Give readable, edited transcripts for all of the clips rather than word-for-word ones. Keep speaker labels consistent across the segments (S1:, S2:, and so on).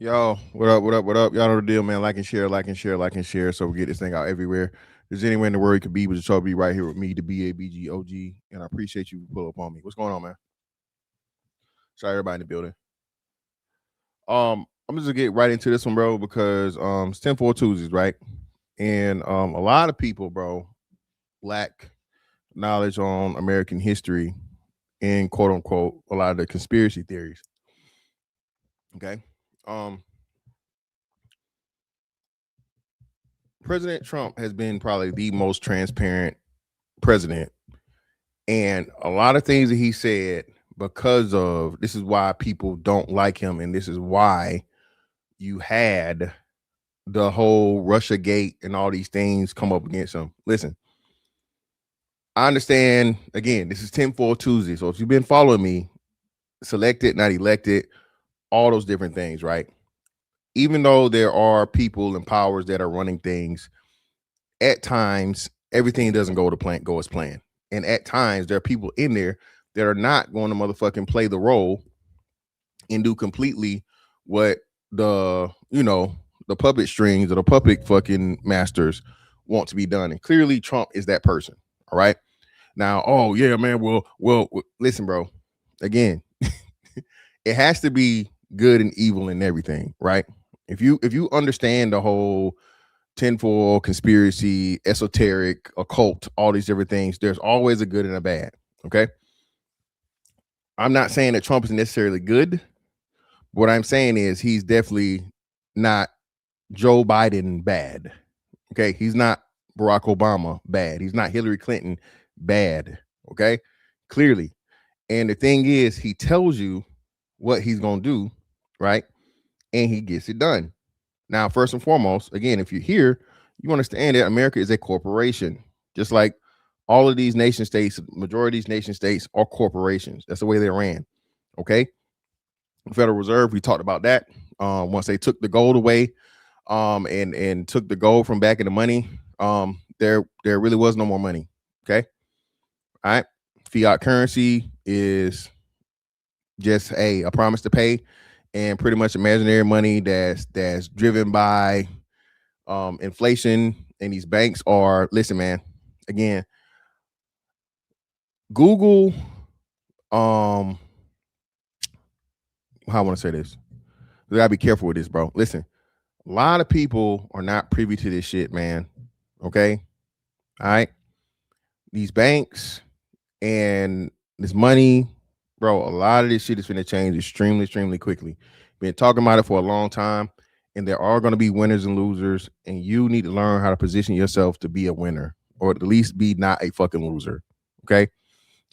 S1: Yo, what up, what up, what up? Y'all know the deal, man. Like and share, like and share, like and share. So we get this thing out everywhere. If there's anywhere in the world you could be, but just be right here with me, the BABGOG. And I appreciate you pull up on me. What's going on, man? Sorry, everybody in the building. I'm just gonna get right into this one, bro, because it's Tinfoil Tuesdays, right? And a lot of people, bro, lack knowledge on American history and quote unquote a lot of the conspiracy theories. Okay. Um President Trump has been probably the most transparent president. And a lot of things that he said, because of this is why people don't like him. And this is why you had the whole Russia gate and all these things come up against him. Listen, I understand, again, this is Tinfoil Tuesday. So if you've been following me, selected, not elected, all those different things, right? Even though there are people and powers that are running things, at times everything doesn't go as planned. And at times there are people in there that are not going to motherfucking play the role and do completely what the puppet strings or the puppet fucking masters want to be done. And clearly Trump is that person. All right. Now, oh yeah, man. Well, listen, bro. Again, it has to be good and evil and everything, right? If you understand the whole tinfoil, conspiracy, esoteric, occult, all these different things, there's always a good and a bad. Okay. I'm not saying that Trump is necessarily good. What I'm saying is he's definitely not Joe Biden bad. Okay. He's not Barack Obama bad. He's not Hillary Clinton bad. Okay. Clearly. And the thing is, he tells you what he's going to do, right? And he gets it done. Now, first and foremost, again, if you're here, you understand that America is a corporation, just like all of these nation states, majority of these nation states are corporations. That's the way they ran. Okay. Federal Reserve, we talked about that. Once they took the gold away, and took the gold from back in the money, there really was no more money. Okay. All right. Fiat currency is just a promise to pay, and pretty much imaginary money that's driven by inflation. And these banks are, listen, man, again, Google, how I want to say this. We gotta be careful with this, bro. Listen, a lot of people are not privy to this shit, man. Okay. All right. These banks and this money, bro, a lot of this shit is going to change extremely, extremely quickly. Been talking about it for a long time, and there are going to be winners and losers, and you need to learn how to position yourself to be a winner, or at least be not a fucking loser. Okay.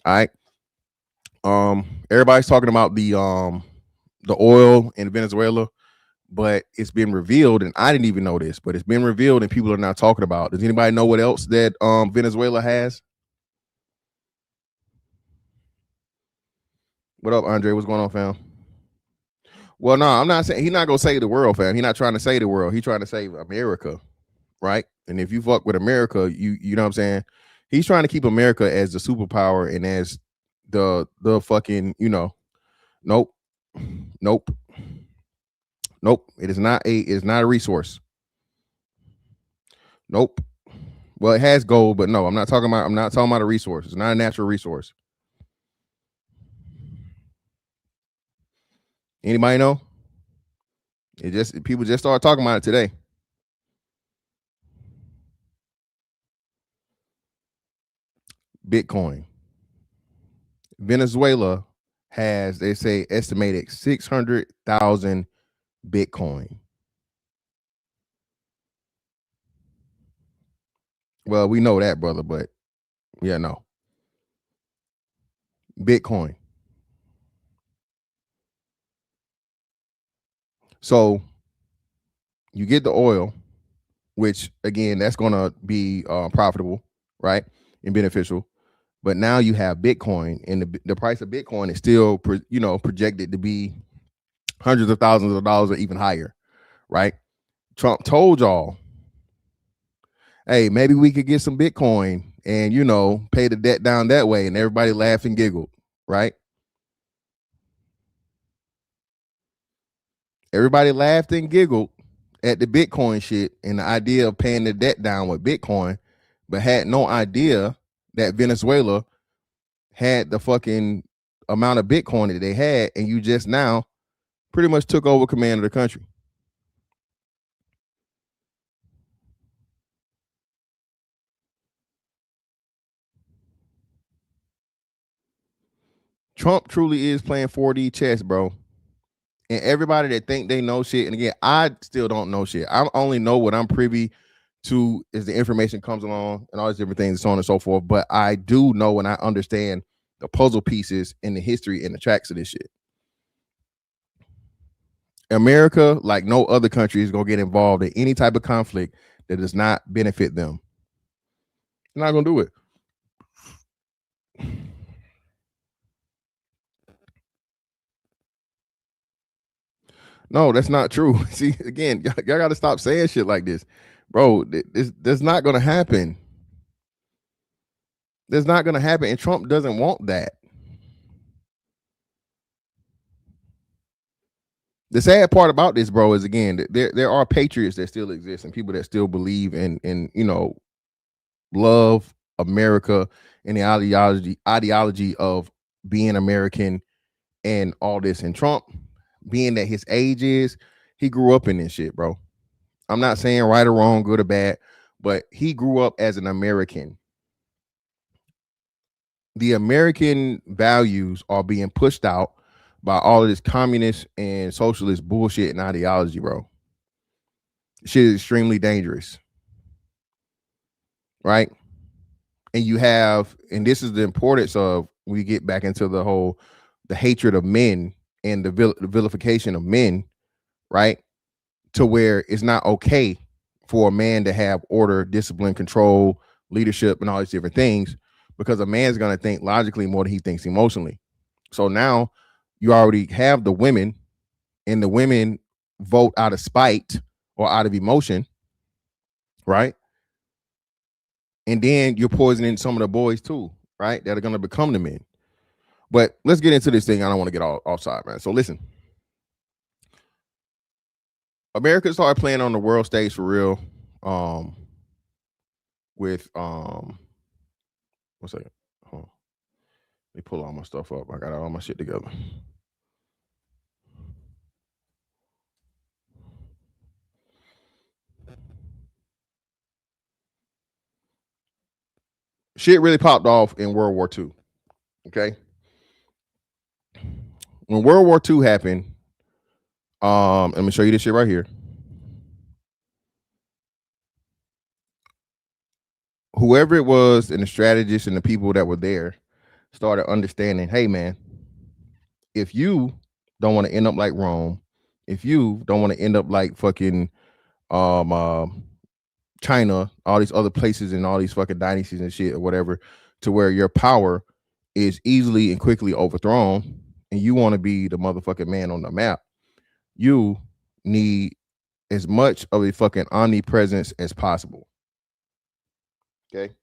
S1: All right. Everybody's talking about the oil in Venezuela, but it's been revealed, and I didn't even know this, but it's been revealed and people are not talking about. Does anybody know what else that Venezuela has? What up, Andre? What's going on, fam? Well, no, I'm not saying he's not gonna save the world, fam. He's not trying to save the world. He's trying to save America, right? And if you fuck with America, you know what I'm saying? He's trying to keep America as the superpower and as the fucking, nope, nope, nope. It's not a resource. Nope. Well, it has gold, but no, I'm not talking about a resource. It's not a natural resource. Anybody know? People just started talking about it today. Bitcoin. Venezuela has, they say, estimated 600,000 Bitcoin. Well, we know that, brother, but yeah, no. Bitcoin. So you get the oil, which again, that's going to be profitable, right, and beneficial. But now you have Bitcoin, and the price of Bitcoin is still, projected to be hundreds of thousands of dollars or even higher, right? Trump told y'all, hey, maybe we could get some Bitcoin and, pay the debt down that way. And everybody laughed and giggled, right? Everybody laughed and giggled at the Bitcoin shit and the idea of paying the debt down with Bitcoin, but had no idea that Venezuela had the fucking amount of Bitcoin that they had, and you just now pretty much took over command of the country. Trump truly is playing 4D chess, bro. And everybody that think they know shit, and again, I still don't know shit. I only know what I'm privy to as the information comes along and all these different things, so on and so forth. But I do know and I understand the puzzle pieces and the history and the tracks of this shit. America, like no other country, is gonna get involved in any type of conflict that does not benefit them. They're not gonna do it. No, that's not true. See, again, y'all got to stop saying shit like this, bro. That's not gonna happen. That's not gonna happen, and Trump doesn't want that. The sad part about this, bro, is again, there are patriots that still exist and people that still believe in love America and the ideology of being American and all this. And Trump, being that his age is, he grew up in this shit, bro. I'm not saying right or wrong, good or bad, but he grew up as an American. The American values are being pushed out by all of this communist and socialist bullshit and ideology, bro. Shit is extremely dangerous, right? And you have, and this is the importance of, we get back into the hatred of men and the vilification of men, right? To where it's not okay for a man to have order, discipline, control, leadership, and all these different things, because a man's going to think logically more than he thinks emotionally. So now you already have the women, and the women vote out of spite or out of emotion, right? And then you're poisoning some of the boys too, right? That are going to become the men. But let's get into this thing. I don't want to get offside, man. So listen, America started playing on the world stage for real. With one second. Hold on. Let me pull all my stuff up. I got all my shit together. Shit really popped off in World War II. Okay. When World War II happened, let me show you this shit right here. Whoever it was and the strategists and the people that were there started understanding, hey man, if you don't want to end up like Rome, if you don't want to end up like fucking China, all these other places and all these fucking dynasties and shit or whatever, to where your power is easily and quickly overthrown, and you want to be the motherfucking man on the map, you need as much of a fucking omnipresence as possible. Okay?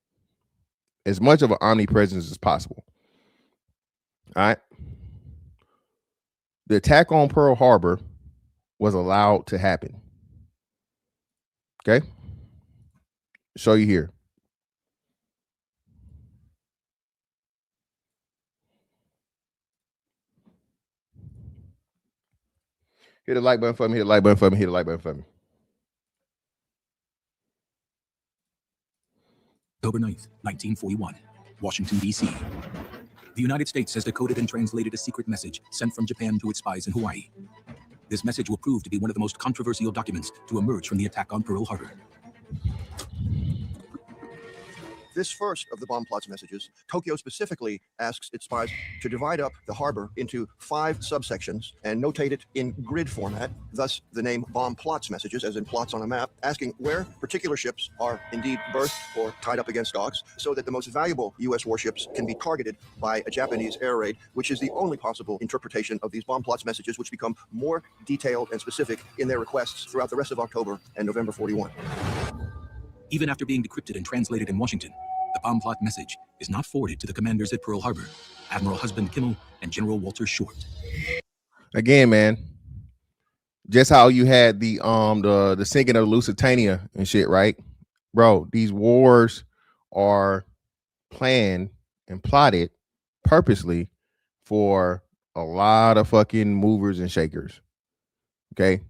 S1: As much of an omnipresence as possible. All right? The attack on Pearl Harbor was allowed to happen. Okay? Show you here. Hit the like button for me, hit the like button for me, hit the like button for me.
S2: October 9th, 1941, Washington, D.C. The United States has decoded and translated a secret message sent from Japan to its spies in Hawaii. This message will prove to be one of the most controversial documents to emerge from the attack on Pearl Harbor.
S3: this first of the bomb plots messages, Tokyo specifically asks its spies to divide up the harbor into 5 subsections and notate it in grid format, thus the name bomb plots messages, as in plots on a map, asking where particular ships are indeed berthed or tied up against docks, so that the most valuable U.S. warships can be targeted by a Japanese air raid, which is the only possible interpretation of these bomb plots messages, which become more detailed and specific in their requests throughout the rest of October and November 41.
S2: Even after being decrypted and translated in Washington, the bomb plot message is not forwarded to the commanders at Pearl Harbor, Admiral Husband Kimmel and General Walter Short.
S1: Again, man, just how you had the sinking of Lusitania and shit, right? Bro, these wars are planned and plotted purposely for a lot of fucking movers and shakers. Okay?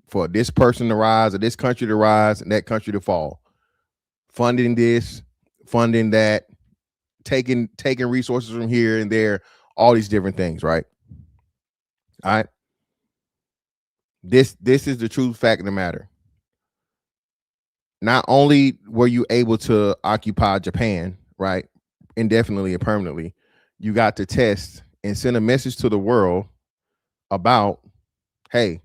S1: For this person to rise or this country to rise and that country to fall. Funding this, funding that, taking resources from here and there, all these different things, right? All right. This is the true fact of the matter. Not only were you able to occupy Japan, right, indefinitely and permanently, you got to test and send a message to the world about, hey,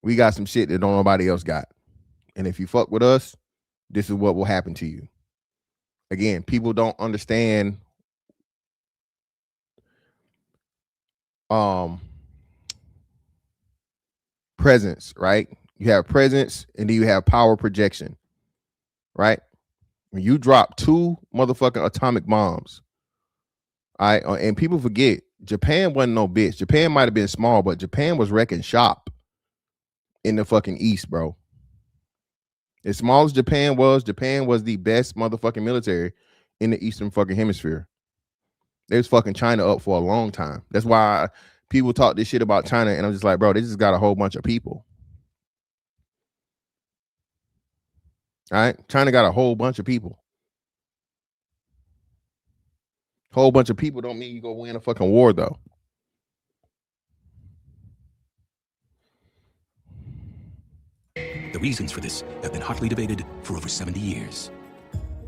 S1: we got some shit that don't nobody else got. And if you fuck with us, this is what will happen to you. Again, people don't understand presence, right? You have presence and then you have power projection, right? When you drop 2 motherfucking atomic bombs, all right, and people forget, Japan wasn't no bitch. Japan might have been small, but Japan was wrecking shop in the fucking East, bro. As small as Japan was the best motherfucking military in the Eastern fucking hemisphere. They was fucking China up for a long time. That's why people talk this shit about China, and I'm just like, bro, they just got a whole bunch of people. All right, China got a whole bunch of people. Whole bunch of people don't mean you go win a fucking war, though.
S2: The reasons for this have been hotly debated for over 70 years.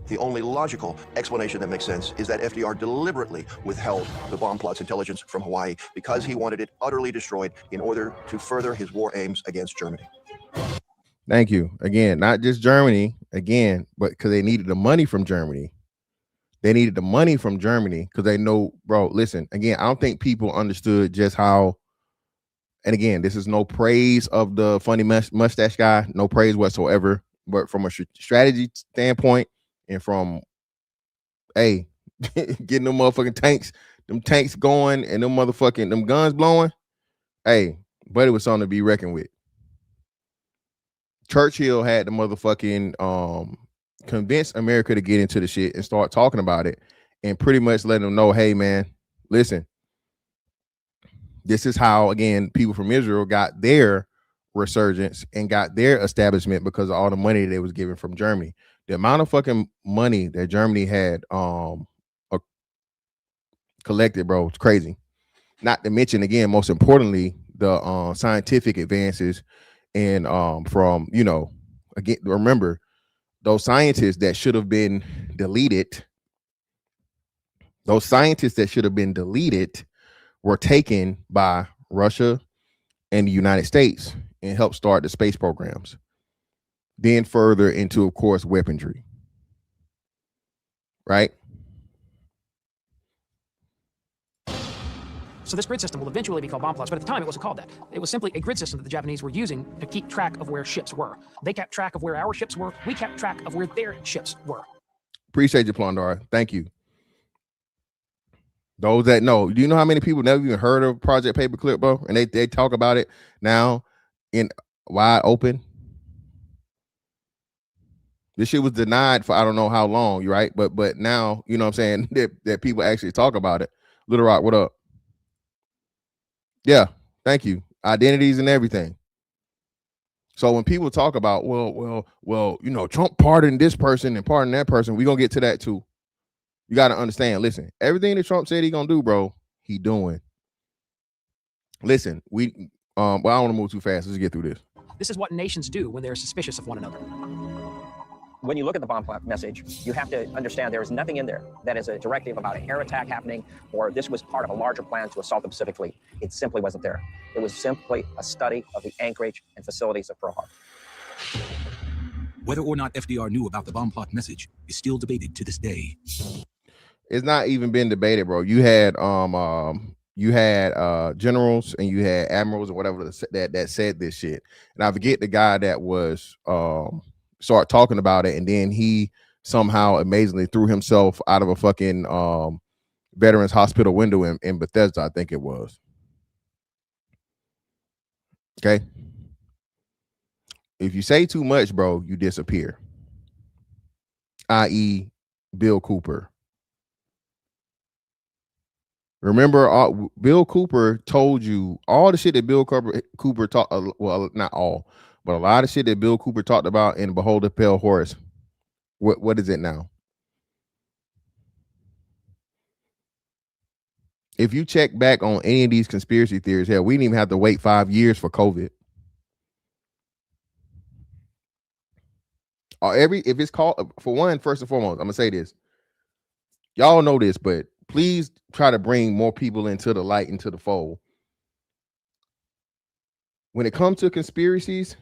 S3: The only logical explanation that makes sense is that FDR deliberately withheld the bomb plot's intelligence from Hawaii because he wanted it utterly destroyed in order to further his war aims against Germany.
S1: Thank you. Again, not just Germany, again, but because they needed the money from Germany. They needed the money from Germany because they know, bro, listen, again, I don't think people understood just how, and again, this is no praise of the funny mustache guy, no praise whatsoever, but from a strategy standpoint and from, hey, getting them motherfucking tanks going and them guns blowing, hey, but it was something to be reckoned with. Churchill had the motherfucking convince America to get into the shit and start talking about it and pretty much letting them know, hey man, listen, this is how, again, people from Israel got their resurgence and got their establishment because of all the money they was given from Germany. The amount of fucking money that Germany had collected, bro, it's crazy. Not to mention, again, most importantly, the scientific advances and from, you know, again, remember, those scientists that should have been deleted, were taken by Russia and the United States and helped start the space programs. Then further into, of course, weaponry. Right?
S4: So this grid system will eventually be called bomb plots, but at the time it wasn't called that. It was simply a grid system that the Japanese were using to keep track of where ships were. They kept track of where our ships were. We kept track of where their ships were.
S1: Appreciate you, Plondar. Thank you. Those that know, do you know how many people never even heard of Project Paperclip, bro? And they talk about it now in wide open. This shit was denied for I don't know how long, you right? But now, you know what I'm saying, that people actually talk about it. Little Rock, what up? Yeah, thank you. Identities and everything. So when people talk about, well, you know, Trump pardoned this person and pardoned that person, we're gonna get to that too. You got to understand, everything that Trump said he gonna do, bro, he doing. Listen, well, I don't want to move too fast. Let's get through this.
S4: This is what nations do when they're suspicious of one another.
S5: when you look at the bomb plot message, you have to understand there is nothing in there that is a directive about an air attack happening or this was part of a larger plan to assault the Pacific Fleet. It simply wasn't there. It was simply a study of the anchorage and facilities of Pearl Harbor.
S2: Whether or not FDR knew about the bomb plot message is still debated to this day.
S1: It's not even been debated, bro. You had generals and you had admirals or whatever that said this shit. And I forget the guy that was start talking about it, and then he somehow amazingly threw himself out of a fucking veterans hospital window in Bethesda, I think it was. Okay. If you say too much, bro, you disappear. I.e. Bill Cooper. Remember, Bill Cooper told you all the shit that Bill Cooper talked. Well, not all, but a lot of shit that Bill Cooper talked about in Behold the Pale Horse. What is it now? If you check back on any of these conspiracy theories, hell, we didn't even have to wait 5 years for COVID. If it's called, for one, first and foremost, I'm gonna say this. Y'all know this, but please try to bring more people into the light, into the fold. When it comes to conspiracies,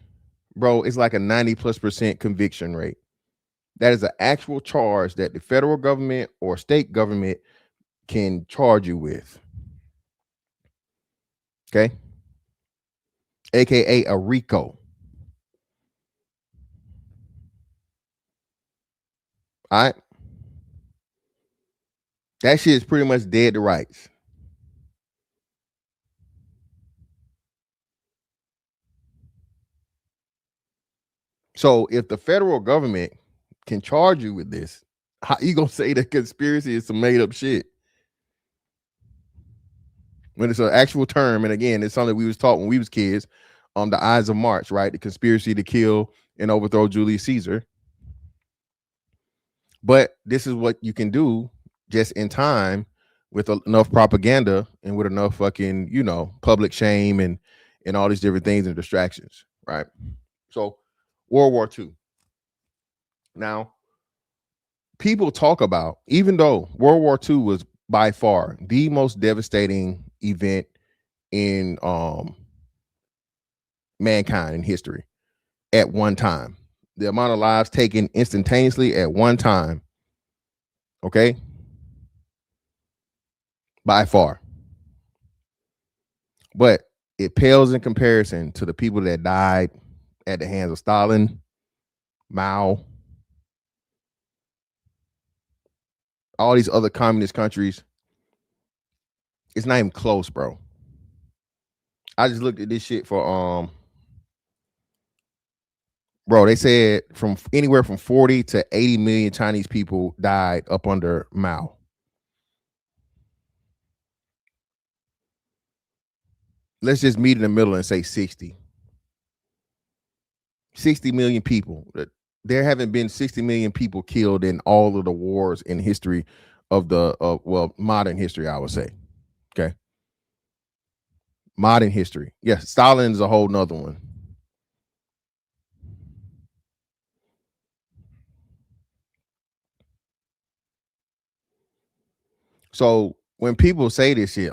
S1: bro, it's like a 90+% conviction rate. That is an actual charge that the federal government or state government can charge you with. Okay. AKA a RICO. All right. That shit is pretty much dead to rights. So if the federal government can charge you with this, how you gonna say that conspiracy is some made up shit? When it's an actual term, and again, it's something we was taught when we was kids, the Ides of March, right? The conspiracy to kill and overthrow Julius Caesar. But this is what you can do just in time with enough propaganda and with enough fucking, public shame and all these different things and distractions, right? So World War II. Now, people talk about, even though World War II was by far the most devastating event in mankind in history at one time, the amount of lives taken instantaneously at one time, okay, by far. But it pales in comparison to the people that died at the hands of Stalin, Mao, all these other communist countries. It's not even close, bro. I just looked at this shit for bro, they said from anywhere from 40 to 80 million Chinese people died up under Mao. Let's just meet in the middle and say 60 million people. There haven't been 60 million people killed in all of the wars in history of modern history, I would say. Okay. Modern history. Yes, Stalin is a whole nother one. So when people say this shit,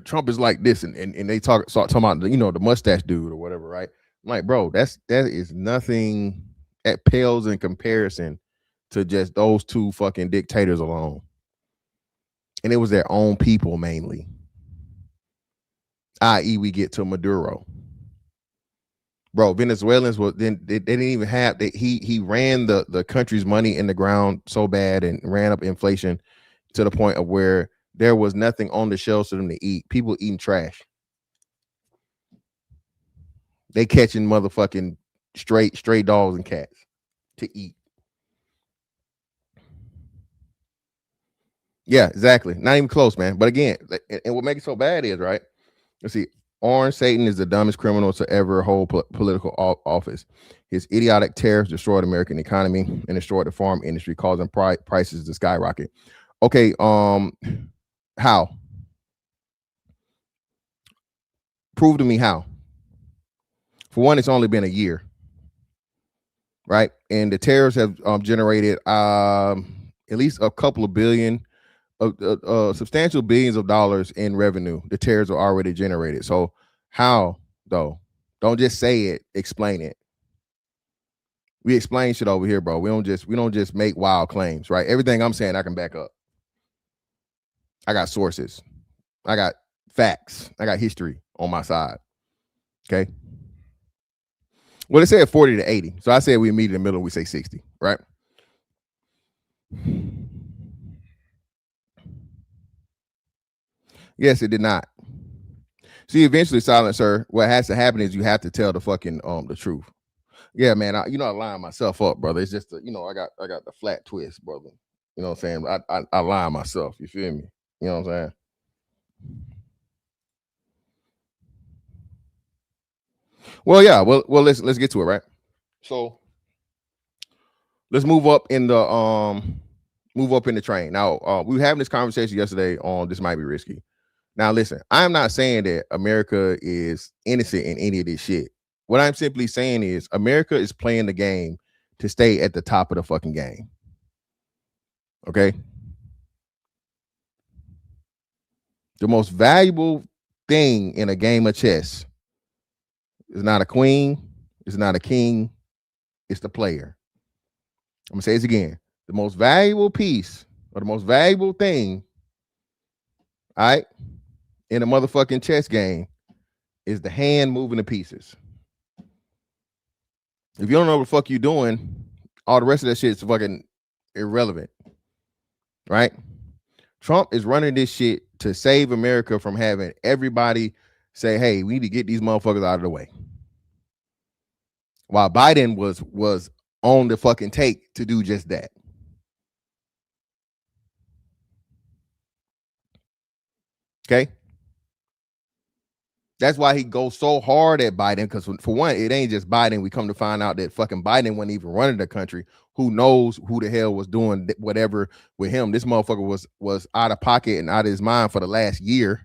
S1: Trump is like this, and they start talking about the mustache dude or whatever, right? I'm like, bro, that is nothing that pales in comparison to just those two fucking dictators alone. And it was their own people mainly. I.e., we get to Maduro. Bro, Venezuelans they didn't even have that. He ran the country's money in the ground so bad and ran up inflation to the point of where there was nothing on the shelves for them to eat. People eating trash. They catching motherfucking stray dogs and cats to eat. Yeah, exactly. Not even close, man. But again, and what makes it so bad is, right? Let's see. Orange Satan is the dumbest criminal to ever hold political office. His idiotic tariffs destroyed the American economy and destroyed the farm industry, causing prices to skyrocket. Okay, how? Prove to me how. For one, it's only been a year. right? And the tariffs have generated at least a couple of billion, substantial billions of dollars in revenue. The tariffs are already generated. So how though? Don't just say it. Explain it. We explain shit over here, bro. We don't just make wild claims, right? Everything I'm saying, I can back up. I got sources. I got facts. I got history on my side. Okay. Well, it said 40 to 80. So I said we meet in the middle, we say 60, right? Yes, it did not. See, eventually, Silencer, what has to happen is you have to tell the fucking the truth. Yeah, man. I line myself up, brother. It's just I got the flat twist, brother. You know what I'm saying? I line myself. You feel me? You know what I'm saying? Well, yeah. Well, let's get to it, right? So let's move up in the train. Now, we were having this conversation yesterday on This Might Be Risky. Now, listen, I'm not saying that America is innocent in any of this shit. What I'm simply saying is America is playing the game to stay at the top of the fucking game. Okay? The most valuable thing in a game of chess is not a queen, it's not a king, it's the player. I'm gonna say this again. The most valuable piece or the most valuable thing, all right, in a motherfucking chess game is the hand moving the pieces. If you don't know what the fuck you're doing, all the rest of that shit is fucking irrelevant, right? Trump is running this shit to save America from having everybody say, hey, we need to get these motherfuckers out of the way. While Biden was on the fucking take to do just that. Okay? That's why he goes so hard at Biden, because for one, it ain't just Biden. We come to find out that fucking Biden wasn't even running the country. Who knows who the hell was doing whatever with him? This motherfucker was out of pocket and out of his mind for the last year,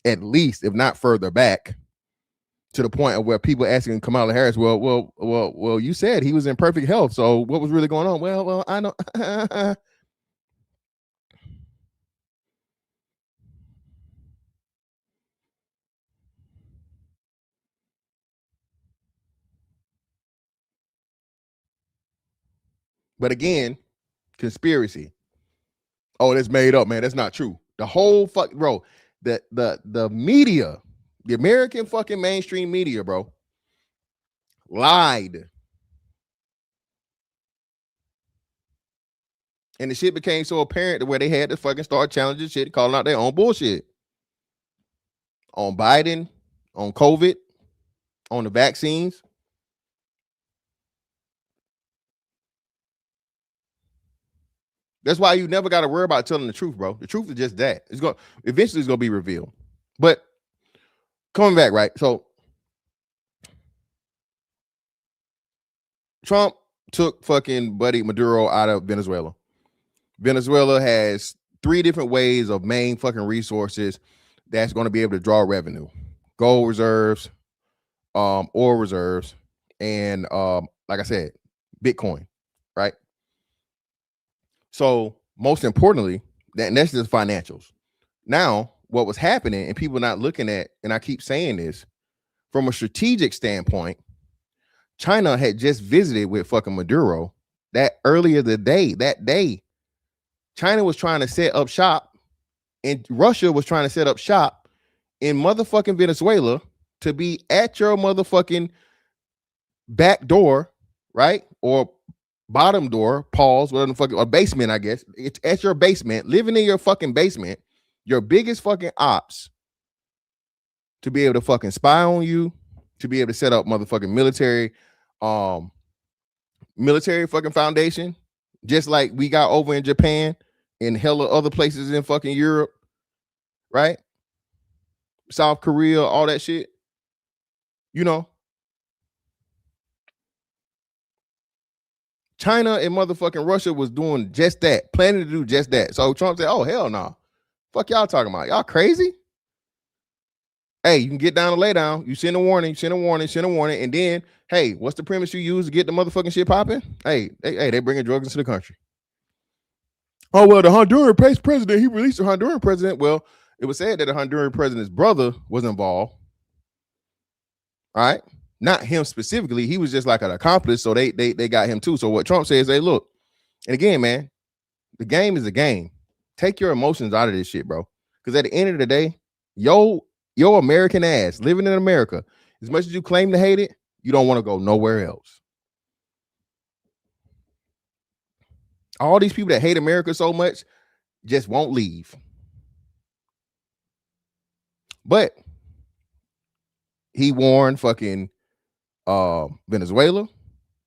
S1: at least, if not further back, to the point of where people asking Kamala Harris, well, you said he was in perfect health, so what was really going on? Well, I know. But again, conspiracy. Oh, that's made up, man. That's not true. The whole fuck, bro. The media, the American fucking mainstream media, bro, lied. And the shit became so apparent where they had to fucking start challenging shit, calling out their own bullshit. On Biden, on COVID, on the vaccines. That's why you never got to worry about telling the truth, bro. The truth is just that. Eventually it's gonna be revealed. But coming back, right? So Trump took fucking Buddy Maduro out of Venezuela. Venezuela has 3 different ways of main fucking resources that's going to be able to draw revenue: gold reserves, oil reserves, and like I said, Bitcoin, right? So most importantly, that's just financials. Now, what was happening, and people not looking at, and I keep saying this, from a strategic standpoint, China had just visited with fucking Maduro that day. China was trying to set up shop, and Russia was trying to set up shop in motherfucking Venezuela to be at your motherfucking back door, right? Or bottom door, pause, whatever the fuck, or basement, I guess. It's at your basement, living in your fucking basement, your biggest fucking ops, to be able to fucking spy on you, to be able to set up motherfucking military fucking foundation, just like we got over in Japan and hella other places in fucking Europe, right? South Korea, all that shit. You know, China and motherfucking Russia was doing just that, planning to do just that. So Trump said, oh, hell no. Fuck y'all talking about? Y'all crazy? Hey, you can get down and lay down. You send a warning, and then, hey, what's the premise you use to get the motherfucking shit popping? Hey, they bringing drugs into the country. Oh, well, the Honduran president, he released the Honduran president. Well, it was said that the Honduran president's brother was involved. All right. Not him specifically. He was just like an accomplice. So they got him too. So what Trump says, hey, look, and again, man, the game is a game. Take your emotions out of this shit, bro. Because at the end of the day, your American ass living in America, as much as you claim to hate it, you don't want to go nowhere else. All these people that hate America so much just won't leave. But he warned fucking Venezuela.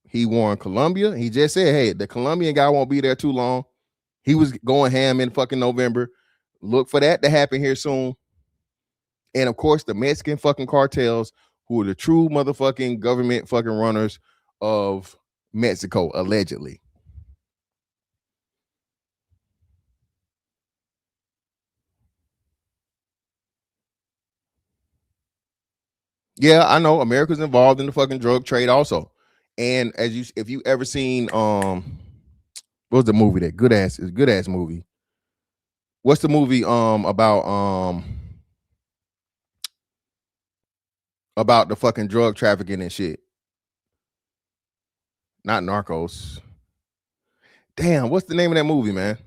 S1: He warned Colombia. He just said, hey, the Colombian guy won't be there too long. He was going ham in fucking November. Look for that to happen here soon. And of course, the Mexican fucking cartels, who are the true motherfucking government fucking runners of Mexico, allegedly. Yeah, I know America's involved in the fucking drug trade also. And if you ever seen what was the movie that good ass movie? What's the movie about the fucking drug trafficking and shit? Not Narcos. Damn, what's the name of that movie, man?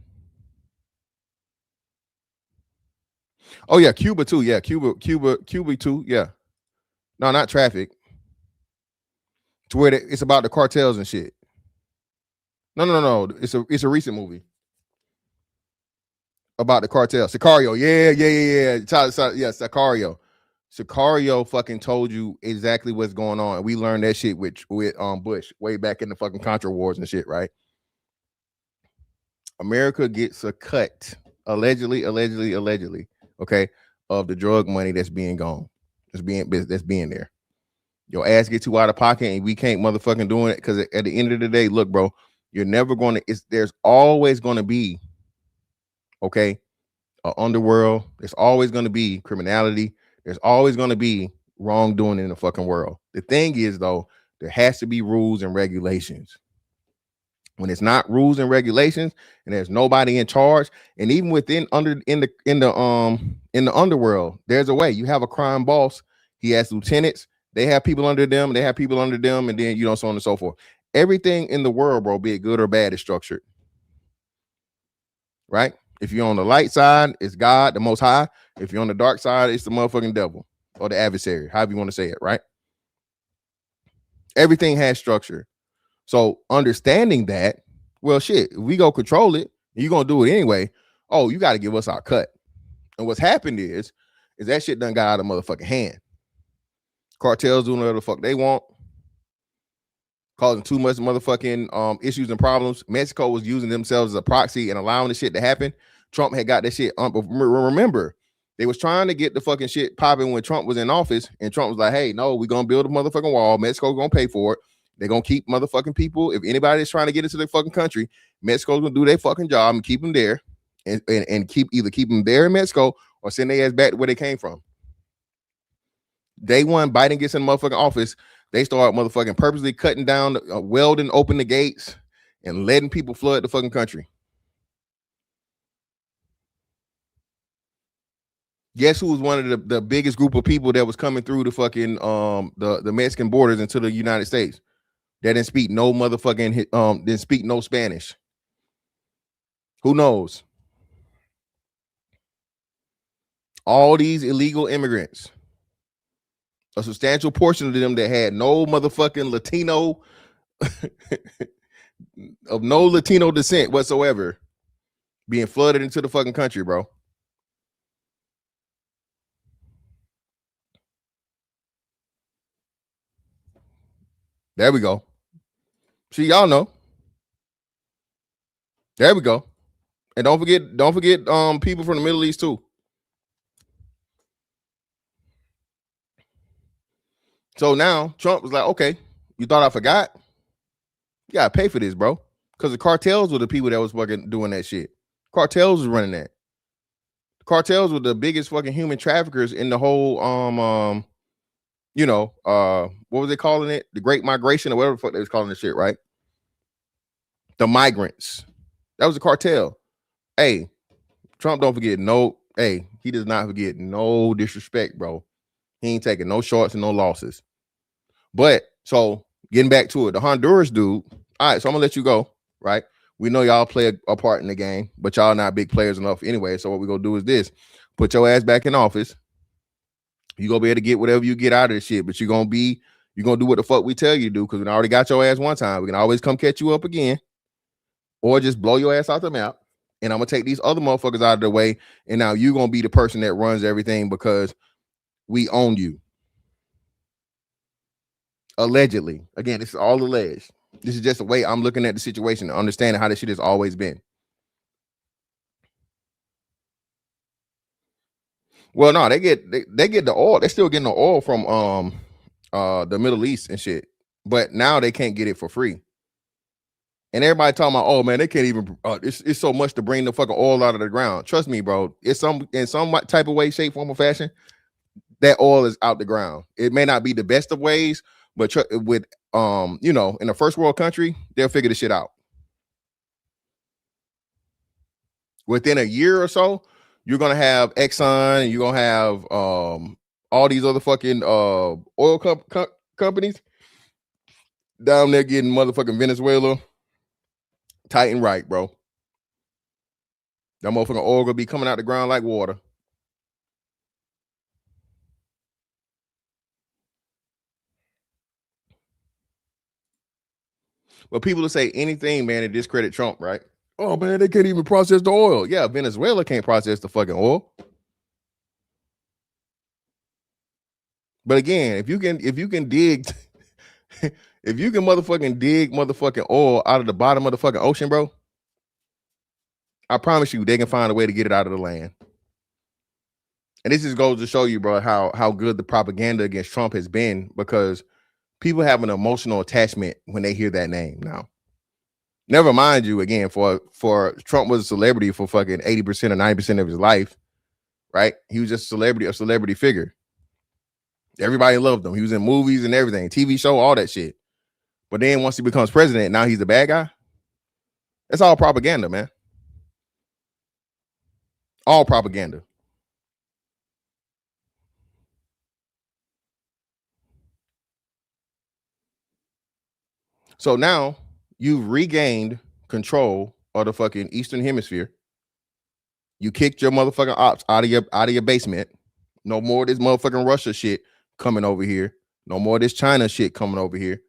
S1: Oh yeah, Cuba too. Yeah, Cuba too. Yeah. No, not Traffic. To where it's about the cartels and shit. No. It's a recent movie about the cartel. Sicario. Yeah. Sicario. Sicario fucking told you exactly what's going on. We learned that shit with Bush way back in the fucking Contra wars and shit, right? America gets a cut, allegedly, okay, of the drug money that's being gone, that's being there. Your ass get too out of pocket, and we can't motherfucking doing it because at the end of the day, look, bro, you're never going to. There's always going to be, okay, an underworld. There's always going to be criminality. There's always going to be wrongdoing in the fucking world. The thing is, though, there has to be rules and regulations. When it's not rules and regulations, and there's nobody in charge, and even within in the underworld, there's a way. You have a crime boss. He has lieutenants. They have people under them. And then so on and so forth. Everything in the world, bro, be it good or bad, is structured. Right? If you're on the light side, it's God, the Most High. If you're on the dark side, it's the motherfucking devil or the adversary, however you want to say it, right? Everything has structure. So understanding that, well, shit, if we go control it, you're going to do it anyway. Oh, you got to give us our cut. And what's happened is that shit done got out of motherfucking hand. Cartels doing whatever the fuck they want, causing too much motherfucking issues and problems. Mexico was using themselves as a proxy and allowing the shit to happen. Trump had got that shit. Remember, they was trying to get the fucking shit popping when Trump was in office, and Trump was like, hey, no, we're going to build a motherfucking wall. Mexico's going to pay for it. They're going to keep motherfucking people. If anybody's trying to get into their fucking country, Mexico's going to do their fucking job and keep them there and keep them there in Mexico or send their ass back to where they came from. Day one, Biden gets in the motherfucking office. They start motherfucking purposely cutting down, welding open the gates and letting people flood the fucking country. Guess who was one of the biggest group of people that was coming through the fucking the Mexican borders into the United States? That didn't speak no motherfucking didn't speak no Spanish. Who knows? All these illegal immigrants, a substantial portion of them that had no motherfucking Latino of no Latino descent whatsoever, being flooded into the fucking country, bro. There we go. See, y'all know. There we go. And don't forget people from the Middle East too. So now Trump was like, okay, you thought I forgot? You gotta pay for this, bro. Because the cartels were the people that was fucking doing that shit. Cartels was running that. Cartels were the biggest fucking human traffickers in the whole what was they calling it? The Great Migration or whatever the fuck they was calling this shit, right? The migrants. That was a cartel. Hey, Trump don't forget he does not forget no disrespect, bro. He ain't taking no shorts and no losses. But so getting back to it, the Honduras dude. All right, so I'm gonna let you go, right? We know y'all play a part in the game, but y'all not big players enough anyway. So what we're gonna do is this: put your ass back in office. You gonna be able to get whatever you get out of this shit, but you're gonna do what the fuck we tell you to do, because we already got your ass one time. We can always come catch you up again, or just blow your ass out the map. And I'm gonna take these other motherfuckers out of the way, and now you're gonna be the person that runs everything because we own you. Allegedly. Again, this is all alleged. This is just the way I'm looking at the situation and understanding how this shit has always been. Well, no, they get the oil. They're still getting the oil from the Middle East and shit, but now they can't get it for free. And everybody talking about, oh man, they can't even. It's so much to bring the fucking oil out of the ground. Trust me, bro. It's in some type of way, shape, form, or fashion, that oil is out the ground. It may not be the best of ways, but with in a first world country, they'll figure the shit out. Within a year or so, you're gonna have Exxon, and you're gonna have all these other fucking oil companies down there getting motherfucking Venezuela tight and right, bro. That motherfucking oil gonna be coming out the ground like water. But people will say anything, man, to discredit Trump, right? Oh man, they can't even process the oil. Yeah, Venezuela can't process the fucking oil. But again, if you can dig, if you can motherfucking dig motherfucking oil out of the bottom of the fucking ocean, bro, I promise you they can find a way to get it out of the land. And this just goes to show you, bro, how good the propaganda against Trump has been, because people have an emotional attachment when they hear that name now. Never mind you, again, for Trump was a celebrity for fucking 80% or 90% of his life, right? He was just a celebrity figure. Everybody loved him. He was in movies and everything, TV show, all that shit. But then once he becomes president, now he's the bad guy. That's all propaganda, man. All propaganda. So now you've regained control of the fucking Eastern Hemisphere. You kicked your motherfucking ops out of your basement. No more of this motherfucking Russia shit coming over here. No more of this China shit coming over here.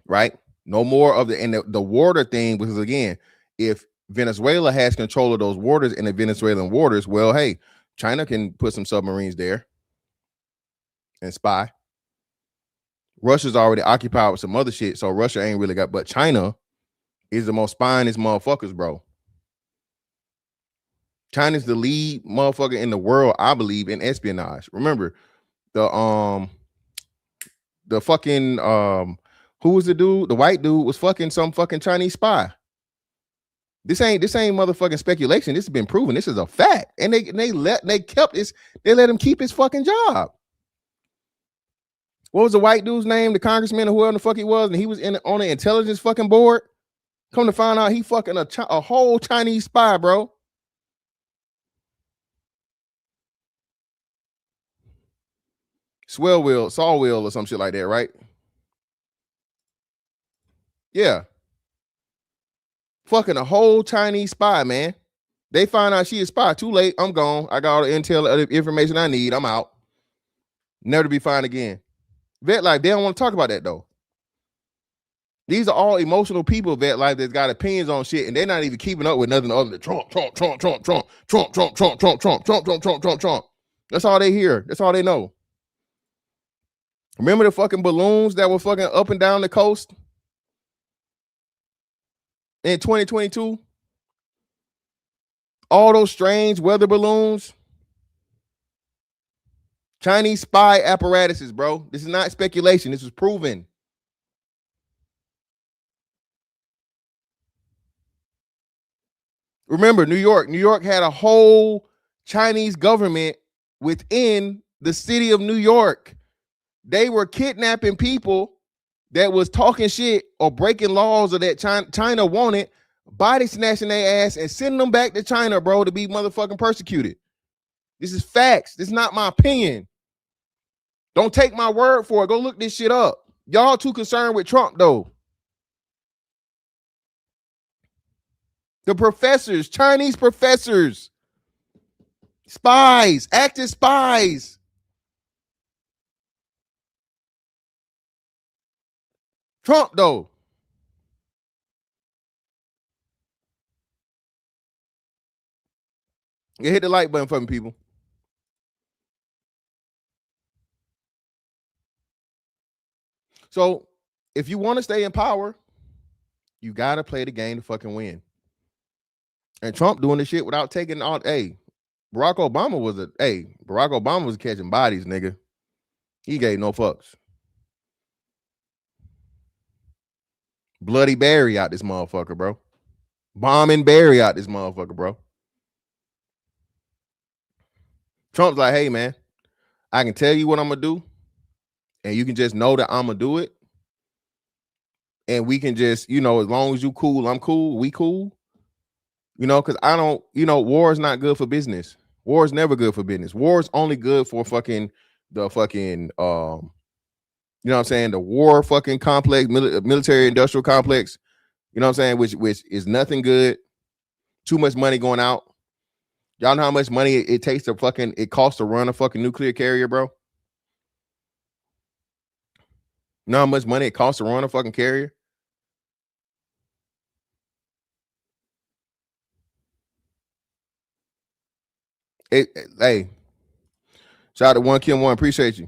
S1: Right? No more of the water thing, because again, if Venezuela has control of those waters in the Venezuelan waters, well, hey, China can put some submarines there and spy. Russia's already occupied with some other shit, so Russia ain't really got, but China is the most spineless motherfuckers, bro. China's the lead motherfucker in the world, I believe, in espionage. Remember, the fucking who was the dude? The white dude was fucking some fucking Chinese spy. This ain't motherfucking speculation. This has been proven. This is a fact. And they let him keep his fucking job. What was the white dude's name? The congressman or whoever the fuck he was, and he was on the intelligence fucking board. Come to find out, he fucking a whole Chinese spy, bro. Saul Will or some shit like that, right? Yeah. Fucking a whole Chinese spy, man. They find out she a spy. Too late. I'm gone. I got all the intel, information I need. I'm out. Never to be found again. Vet Life, they don't want to talk about that though. These are all emotional people, Vet Life, that's got opinions on shit, and they're not even keeping up with nothing other than Trump. That's all they hear. That's all they know. Remember the fucking balloons that were fucking up and down the coast in 2022? All those strange weather balloons. Chinese spy apparatuses, bro. This is not speculation. This is proven. Remember, New York had a whole Chinese government within the city of New York. They were kidnapping people that was talking shit or breaking laws or that China wanted, body snatching their ass and sending them back to China, bro, to be motherfucking persecuted. This is facts. This is not my opinion. Don't take my word for it. Go look this shit up. Y'all too concerned with Trump, though. The professors, Chinese professors, spies, active spies. Trump, though. You hit the like button for me, people. So if you want to stay in power, you got to play the game to fucking win. And Trump doing this shit without taking all. Hey, Barack Obama was catching bodies, nigga. He gave no fucks. Bloody Barry out this motherfucker, bro. Bombing Barry out this motherfucker, bro. Trump's like, hey, man, I can tell you what I'm going to do, and you can just know that I'm going to do it. And we can just, as long as you cool, I'm cool, we cool. Because I don't, war is not good for business. War is never good for business. War is only good for the the war fucking complex, military industrial complex, which is nothing good. Too much money going out. Y'all know how much money it takes it costs to run a fucking nuclear carrier, bro? You know how much money it costs to run a fucking carrier? Hey, shout out to One Kim One, appreciate you.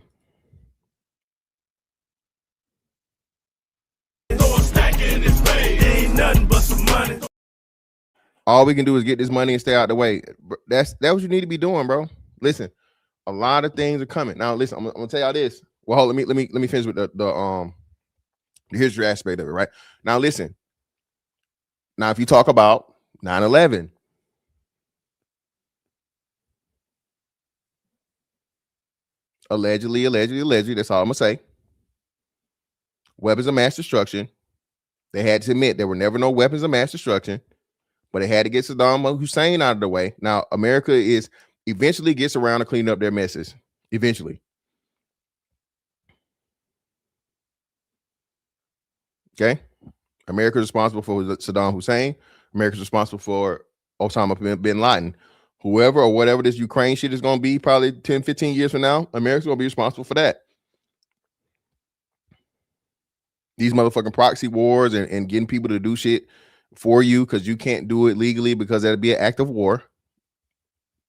S1: All we can do is get this money and stay out the way. That's what you need to be doing, bro. Listen, a lot of things are coming. Now, listen, I'm gonna tell y'all this. Well, hold, let me finish with the history aspect of it, right? Now, listen. Now, if you talk about 9/11. Allegedly, that's all I'm gonna say. Weapons of mass destruction. They had to admit there were never no weapons of mass destruction, but they had to get Saddam Hussein out of the way. Now, America eventually gets around to clean up their messes. Eventually. Okay? America's responsible for Saddam Hussein. America's responsible for Osama bin Laden. Whoever or whatever this Ukraine shit is going to be probably 10, 15 years from now, America's going to be responsible for that. These motherfucking proxy wars and getting people to do shit for you because you can't do it legally because that'd be an act of war.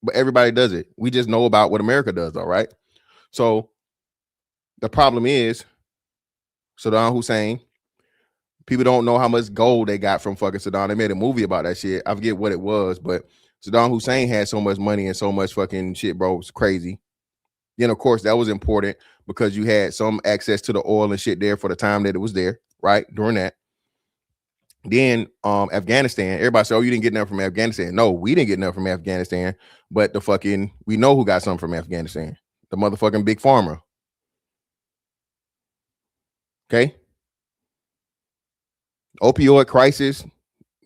S1: But everybody does it. We just know about what America does, all right? So the problem is Saddam Hussein. People don't know how much gold they got from fucking Saddam. They made a movie about that shit. I forget what it was, but Saddam Hussein had so much money and so much fucking shit, bro. It's crazy. Then, of course, that was important because you had some access to the oil and shit there for the time that it was there, right? During that. Then Afghanistan, everybody said, oh, you didn't get nothing from Afghanistan. No, we didn't get nothing from Afghanistan, but we know who got something from Afghanistan. The motherfucking big pharma. Okay? Opioid crisis.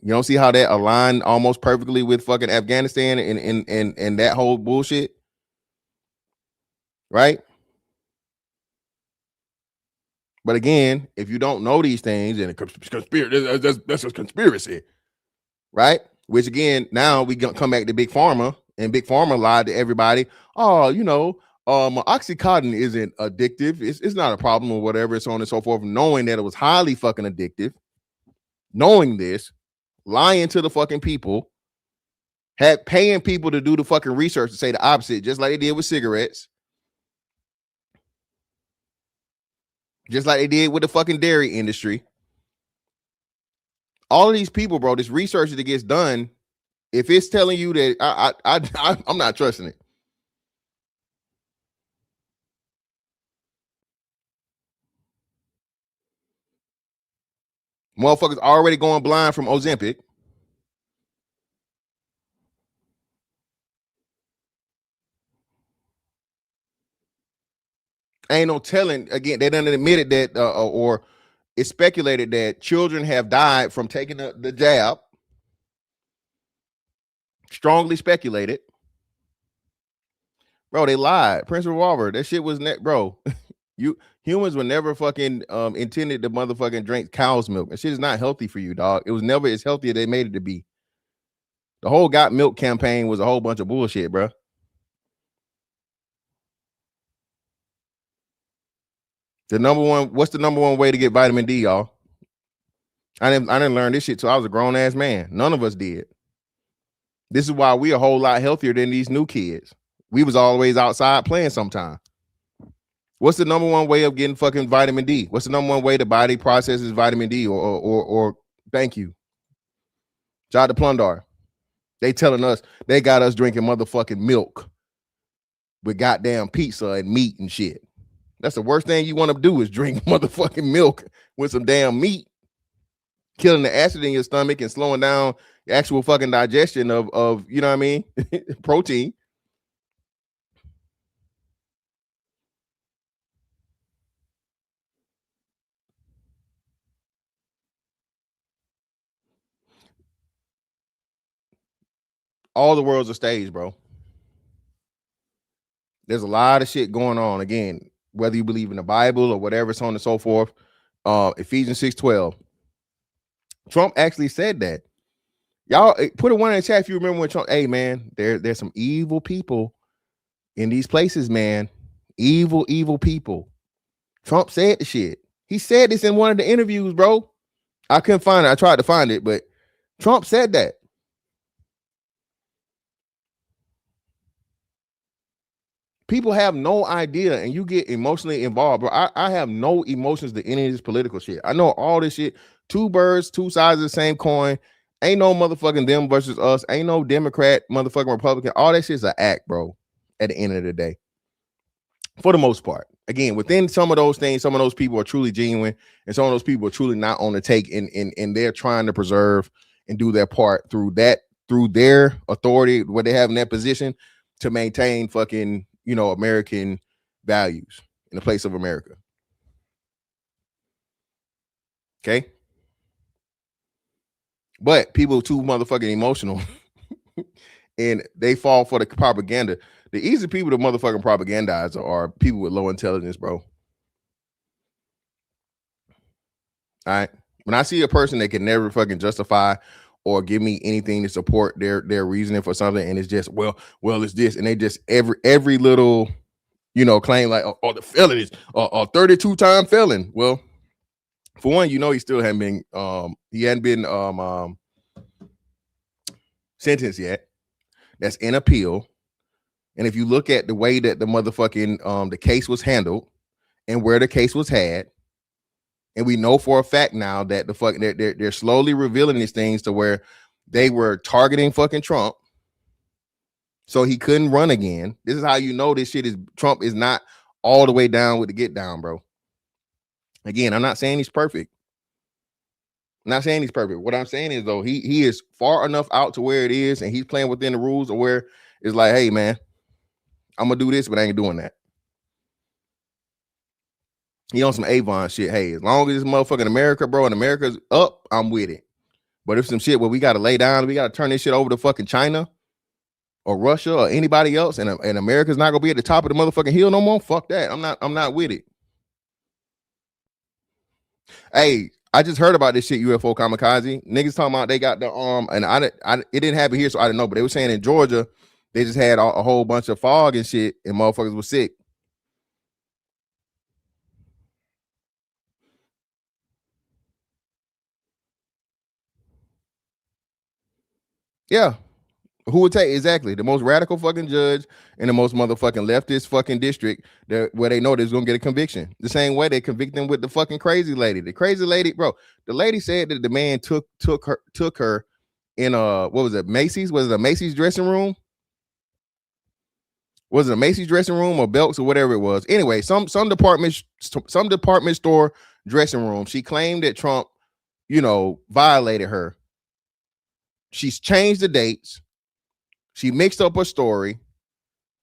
S1: You don't see how that aligned almost perfectly with fucking Afghanistan and that whole bullshit, right? But again, if you don't know these things, and that's a conspiracy, right? Which again, now we come back to Big Pharma, and Big Pharma lied to everybody. Oh, Oxycontin isn't addictive. It's not a problem or whatever, so on and so forth, knowing that it was highly fucking addictive. Knowing this, lying to the fucking people, paying people to do the fucking research to say the opposite, just like they did with cigarettes, just like they did with the fucking dairy industry. All of these people, bro, this research that gets done, if it's telling you that I'm not trusting it. Motherfuckers already going blind from Ozempic. Ain't no telling. Again, they done admitted that, or it's speculated that children have died from taking the jab. Strongly speculated. Bro, they lied. Prince Revolver, that shit was bro. Humans were never fucking intended to motherfucking drink cow's milk. That shit is not healthy for you, dog. It was never as healthy as they made it to be. The whole Got Milk campaign was a whole bunch of bullshit, bro. What's the number one way to get vitamin D, y'all? I didn't learn this shit till I was a grown ass man. None of us did. This is why we a whole lot healthier than these new kids. We was always outside playing sometime. What's the number one way of getting fucking vitamin D? What's the number one way the body processes vitamin D? Or thank you. Jot the Plundar. They telling us they got us drinking motherfucking milk with goddamn pizza and meat and shit. That's the worst thing you want to do is drink motherfucking milk with some damn meat, killing the acid in your stomach and slowing down the actual fucking digestion of you know what I mean, protein. All the world's a stage, bro. There's a lot of shit going on. Again, whether you believe in the Bible or whatever, so on and so forth. Ephesians 6:12. Trump actually said that. Y'all put a one in the chat if you remember when Trump, hey man, there's some evil people in these places, man. Evil people. Trump said the shit. He said this in one of the interviews, bro. I couldn't find it. I tried to find it, but Trump said that. People have no idea, and you get emotionally involved, bro. I have no emotions to any of this political shit. I know all this shit. Two birds, two sides of the same coin. Ain't no motherfucking them versus us. Ain't no Democrat, motherfucking Republican. All that shit's an act, bro, at the end of the day. For the most part. Again, within some of those things, some of those people are truly genuine, and some of those people are truly not on the take, and they're trying to preserve and do their part through their authority, what they have in that position to maintain fucking, you know, American values in the place of America. Okay. But people too motherfucking emotional and they fall for the propaganda. The easy people to motherfucking propagandize are people with low intelligence, bro. All right. When I see a person that can never fucking justify or give me anything to support their reasoning for something, and it's just, well, it's this, and they just every little, you know, claim like, oh, the felon is a 32-time felon. Well, for one, you know, he still hadn't been sentenced yet. That's in appeal. And if you look at the way that the motherfucking the case was handled and where the case was had, and we know for a fact now that they're slowly revealing these things to where they were targeting fucking Trump so he couldn't run again. This is how you know this shit is Trump is not all the way down with the get down, bro. Again, I'm not saying he's perfect. I'm not saying he's perfect. What I'm saying is, though, he is far enough out to where it is, and he's playing within the rules of where it's like, hey, man, I'm gonna do this, but I ain't doing that. He on some Avon shit. Hey, as long as this motherfucking America, bro, and America's up, I'm with it. But if some shit where we gotta lay down, we gotta turn this shit over to fucking China or Russia or anybody else, and America's not gonna be at the top of the motherfucking hill no more. Fuck that. I'm not with it. Hey, I just heard about this shit, UFO kamikaze. Niggas talking about they got the and it didn't happen here, so I didn't know. But they were saying in Georgia, they just had a whole bunch of fog and shit, and motherfuckers were sick. Yeah. Who would take exactly the most radical fucking judge in the most motherfucking leftist fucking district where they know they're gonna get a conviction? The same way they convict them with the fucking crazy lady. The crazy lady, bro. The lady said that the man took her in what was it, Macy's? Was it a Macy's dressing room? Was it a Macy's dressing room or Belks or whatever it was? Anyway, some department store dressing room. She claimed that Trump, you know, violated her. She's changed the dates. She mixed up her story.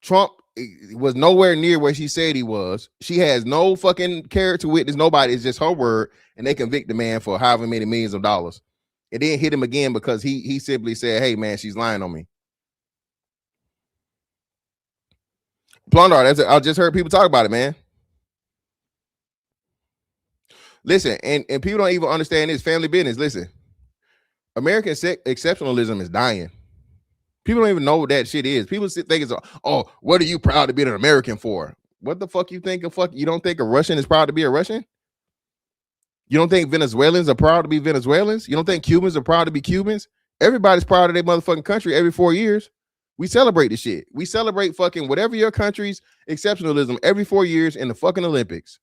S1: Trump it was nowhere near where she said he was. She has no fucking character witness. Nobody. It's just her word, and they convict the man for however many millions of dollars. It didn't hit him again because he simply said, "Hey man, she's lying on me." Plundar, I just heard people talk about it, man. Listen, and people don't even understand this family business. Listen, American exceptionalism is dying. People don't even know what that shit is. People think it's, oh, what are you proud to be an American for? What the fuck you think of? You don't think a Russian is proud to be a Russian? You don't think Venezuelans are proud to be Venezuelans? You don't think Cubans are proud to be Cubans? Everybody's proud of their motherfucking country every 4 years. We celebrate this shit. We celebrate fucking whatever your country's exceptionalism every 4 years in the fucking Olympics.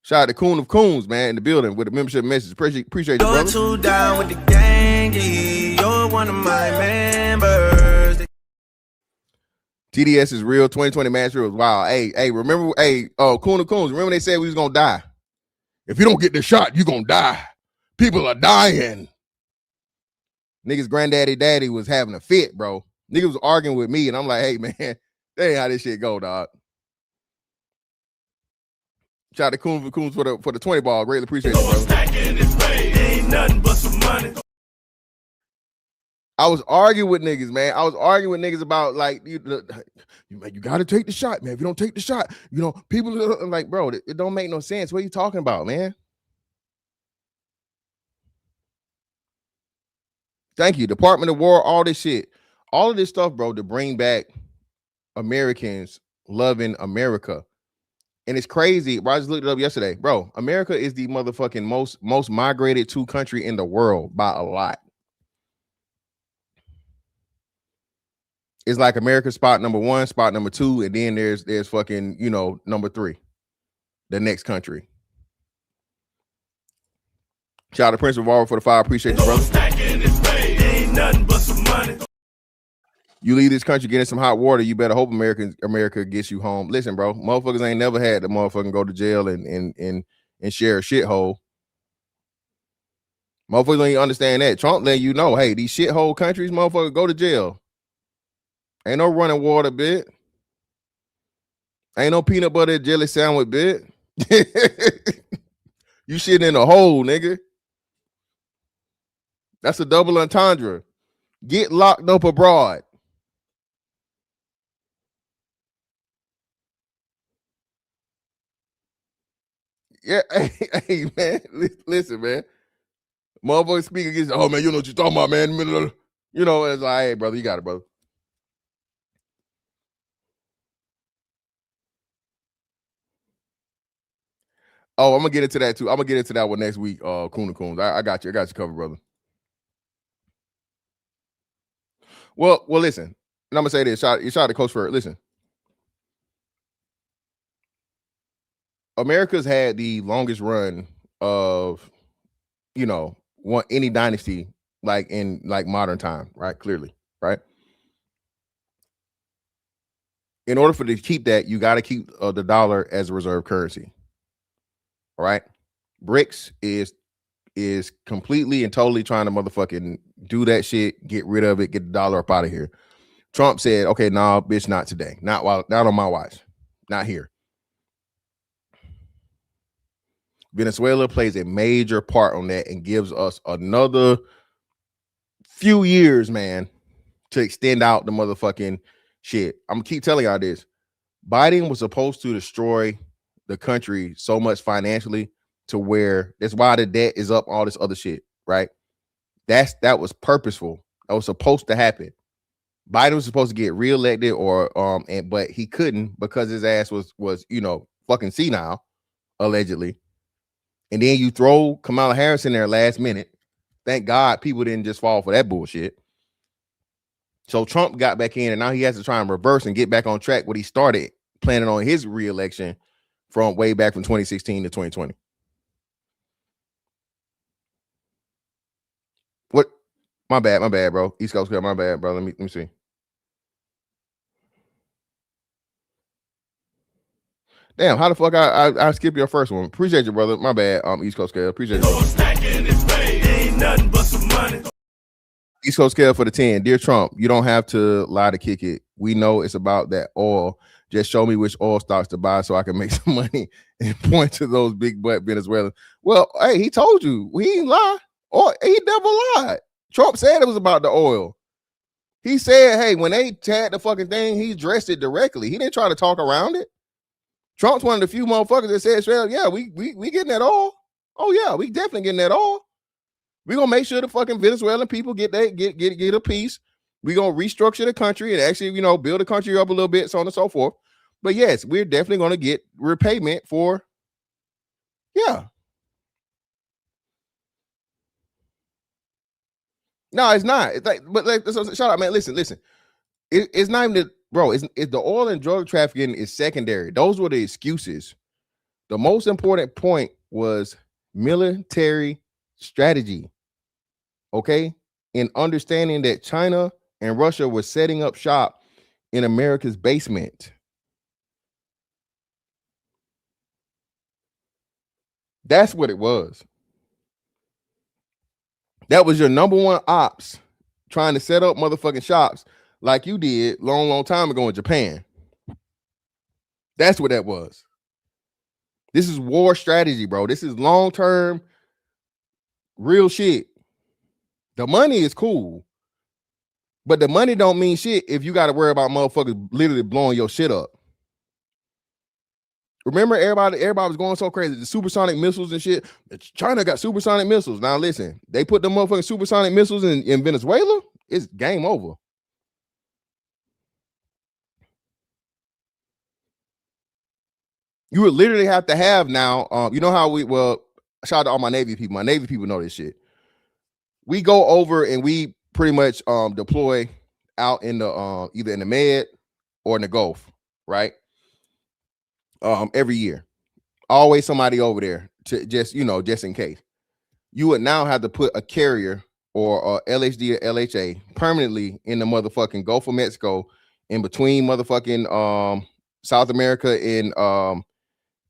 S1: Shout out to Coon of Coons, man, in the building with a membership message. Appreciate you, brother.
S6: You're too down with the gang, you're one of my members.
S1: TDS is real. 2020 Master was wild. Hey, remember, Coon of Coons, remember they said we was gonna die? If you don't get the shot, you're gonna die. People are dying. Niggas granddaddy daddy was having a fit, bro. Niggas was arguing with me, and I'm like, hey, man, that ain't how this shit go, dog. Shout out to Coons for the 20 ball. Greatly appreciate it, brother.
S6: Ain't nothing but some money.
S1: I was arguing with niggas, man. I was arguing with niggas about like you got to take the shot, man. If you don't take the shot, people are like, bro, it don't make no sense. What are you talking about, man? Thank you, Department of War, all this shit, all of this stuff, bro, to bring back Americans loving America. And it's crazy. I just looked it up yesterday, bro. America is the motherfucking most migrated to country in the world by a lot. It's like America spot number 1, spot number 2, and then there's fucking number 3, the next country. Shout out to Prince Revolver for the 5. Appreciate you, brother.
S6: Ain't nothing but some money.
S1: You leave this country getting some hot water, you better hope America gets you home. Listen, bro, motherfuckers ain't never had the motherfucking go to jail and share a shithole. Motherfuckers don't even understand that. Trump letting you know, hey, these shithole countries, motherfuckers go to jail. Ain't no running water, bit. Ain't no peanut butter and jelly sandwich, bit. You shitting in a hole, nigga. That's a double entendre. Get locked up abroad. Yeah, hey, man, listen, man. Motherfucker speak against, oh, man, you know what you're talking about, man. It's like, hey, brother, you got it, brother. Oh, I'm gonna get into that too. I'm gonna get into that one next week. Coons. I got you. I got you covered, brother. Well, listen. And I'm gonna say this. Shout out to Coach Ferd. Listen, America's had the longest run of, any dynasty like in like modern time, right? Clearly, right? In order for to keep that, you got to keep the dollar as a reserve currency. All right, BRICS is completely and totally trying to motherfucking do that shit, get rid of it, get the dollar up out of here. Trump said, "Okay, nah, bitch, not today, not on my watch, not here." Venezuela plays a major part on that and gives us another few years, man, to extend out the motherfucking shit. I'm gonna keep telling y'all this. Biden was supposed to destroy the country so much financially to where that's why the debt is up, all this other shit, right? That was purposeful. That was supposed to happen. Biden was supposed to get reelected but he couldn't because his ass was fucking senile, allegedly. And then you throw Kamala Harris in there last minute. Thank God people didn't just fall for that bullshit. So Trump got back in, and now he has to try and reverse and get back on track what he started planning on his reelection from way back from 2016 to 2020. What? My bad, bro. East Coast, my bad, bro. Let me see. Damn, how the fuck I skip your first one? Appreciate you, brother. My bad. East Coast, appreciate you.
S6: Ain't nothing but some money.
S1: East Coast scale for the 10. Dear Trump, you don't have to lie to kick it. We know it's about that oil. Just show me which oil stocks to buy so I can make some money and point to those big butt Venezuelans. Well, hey, he told you. He ain't lie. Or he never lied. Trump said it was about the oil. He said, hey, when they tagged the fucking thing, he addressed it directly. He didn't try to talk around it. Trump's one of the few motherfuckers that said, yeah, we getting that oil. Oh, yeah, we definitely getting that oil. We're gonna make sure the fucking Venezuelan people get a piece. We're gonna restructure the country and actually, build the country up a little bit, so on and so forth. But yes, we're definitely gonna get repayment for, yeah. No, it's not. It's like, but like, so, shut up, man. Listen. It's not even the bro. It's the oil and drug trafficking is secondary. Those were the excuses. The most important point was military strategy. Okay, in understanding that China and Russia were setting up shop in America's basement. That's what it was. That was your number one ops, trying to set up motherfucking shops like you did long time ago in Japan. That's what that was. This is war strategy, bro. This is long-term real shit. The money is cool, but the money don't mean shit if you got to worry about motherfuckers literally blowing your shit up. Remember, everybody was going so crazy. The supersonic missiles and shit. China got supersonic missiles. Now listen, they put the motherfucking supersonic missiles in Venezuela. It's game over. You would literally have to have now. You know how shout out to all my Navy people. My Navy people know this shit. We go over and we pretty much deploy out in the either in the Med or in the Gulf, right? Every year. Always somebody over there to just in case. You would now have to put a carrier or LHD or LHA permanently in the motherfucking Gulf of Mexico, in between motherfucking South America and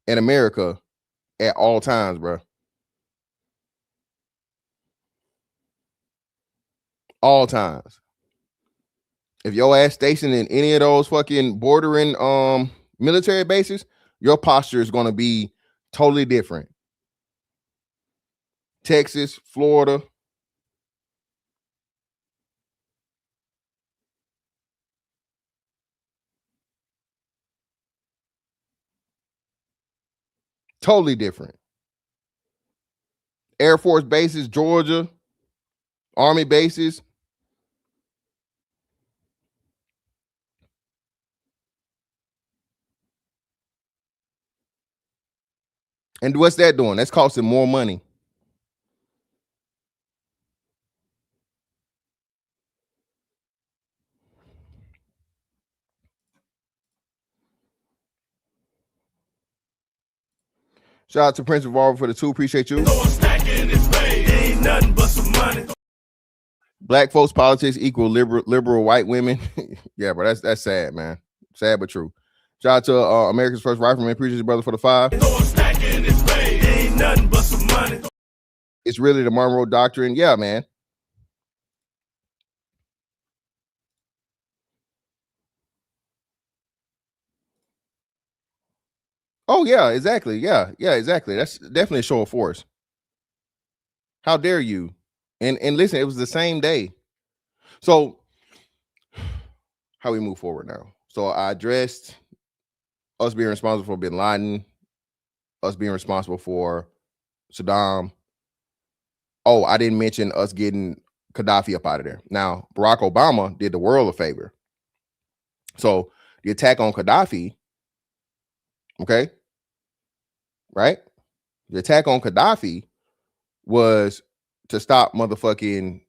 S1: America at all times, bro. All times. If your ass stationed in any of those fucking bordering military bases, your posture is going to be totally different. Texas, Florida. Totally different. Air Force bases, Georgia, Army bases. And what's that doing? That's costing more money. Shout out to Prince Revolver for the 2. Appreciate you. Ain't nothing but some money. Black folks politics equal liberal white women. Yeah, bro, that's sad, man. Sad but true. Shout out to America's First Rifleman. Appreciate you, brother, for the 5. Ain't nothing but some money. It's really the Monroe Doctrine. Yeah, man. Oh, yeah, exactly. Yeah, exactly. That's definitely a show of force. How dare you? And listen, it was the same day. So how we move forward now? So I addressed us being responsible for bin Laden, us being responsible for Saddam. Oh, I didn't mention us getting Gaddafi up out of there. Now, Barack Obama did the world a favor. So the attack on Gaddafi, okay, right? The attack on Gaddafi was to stop motherfucking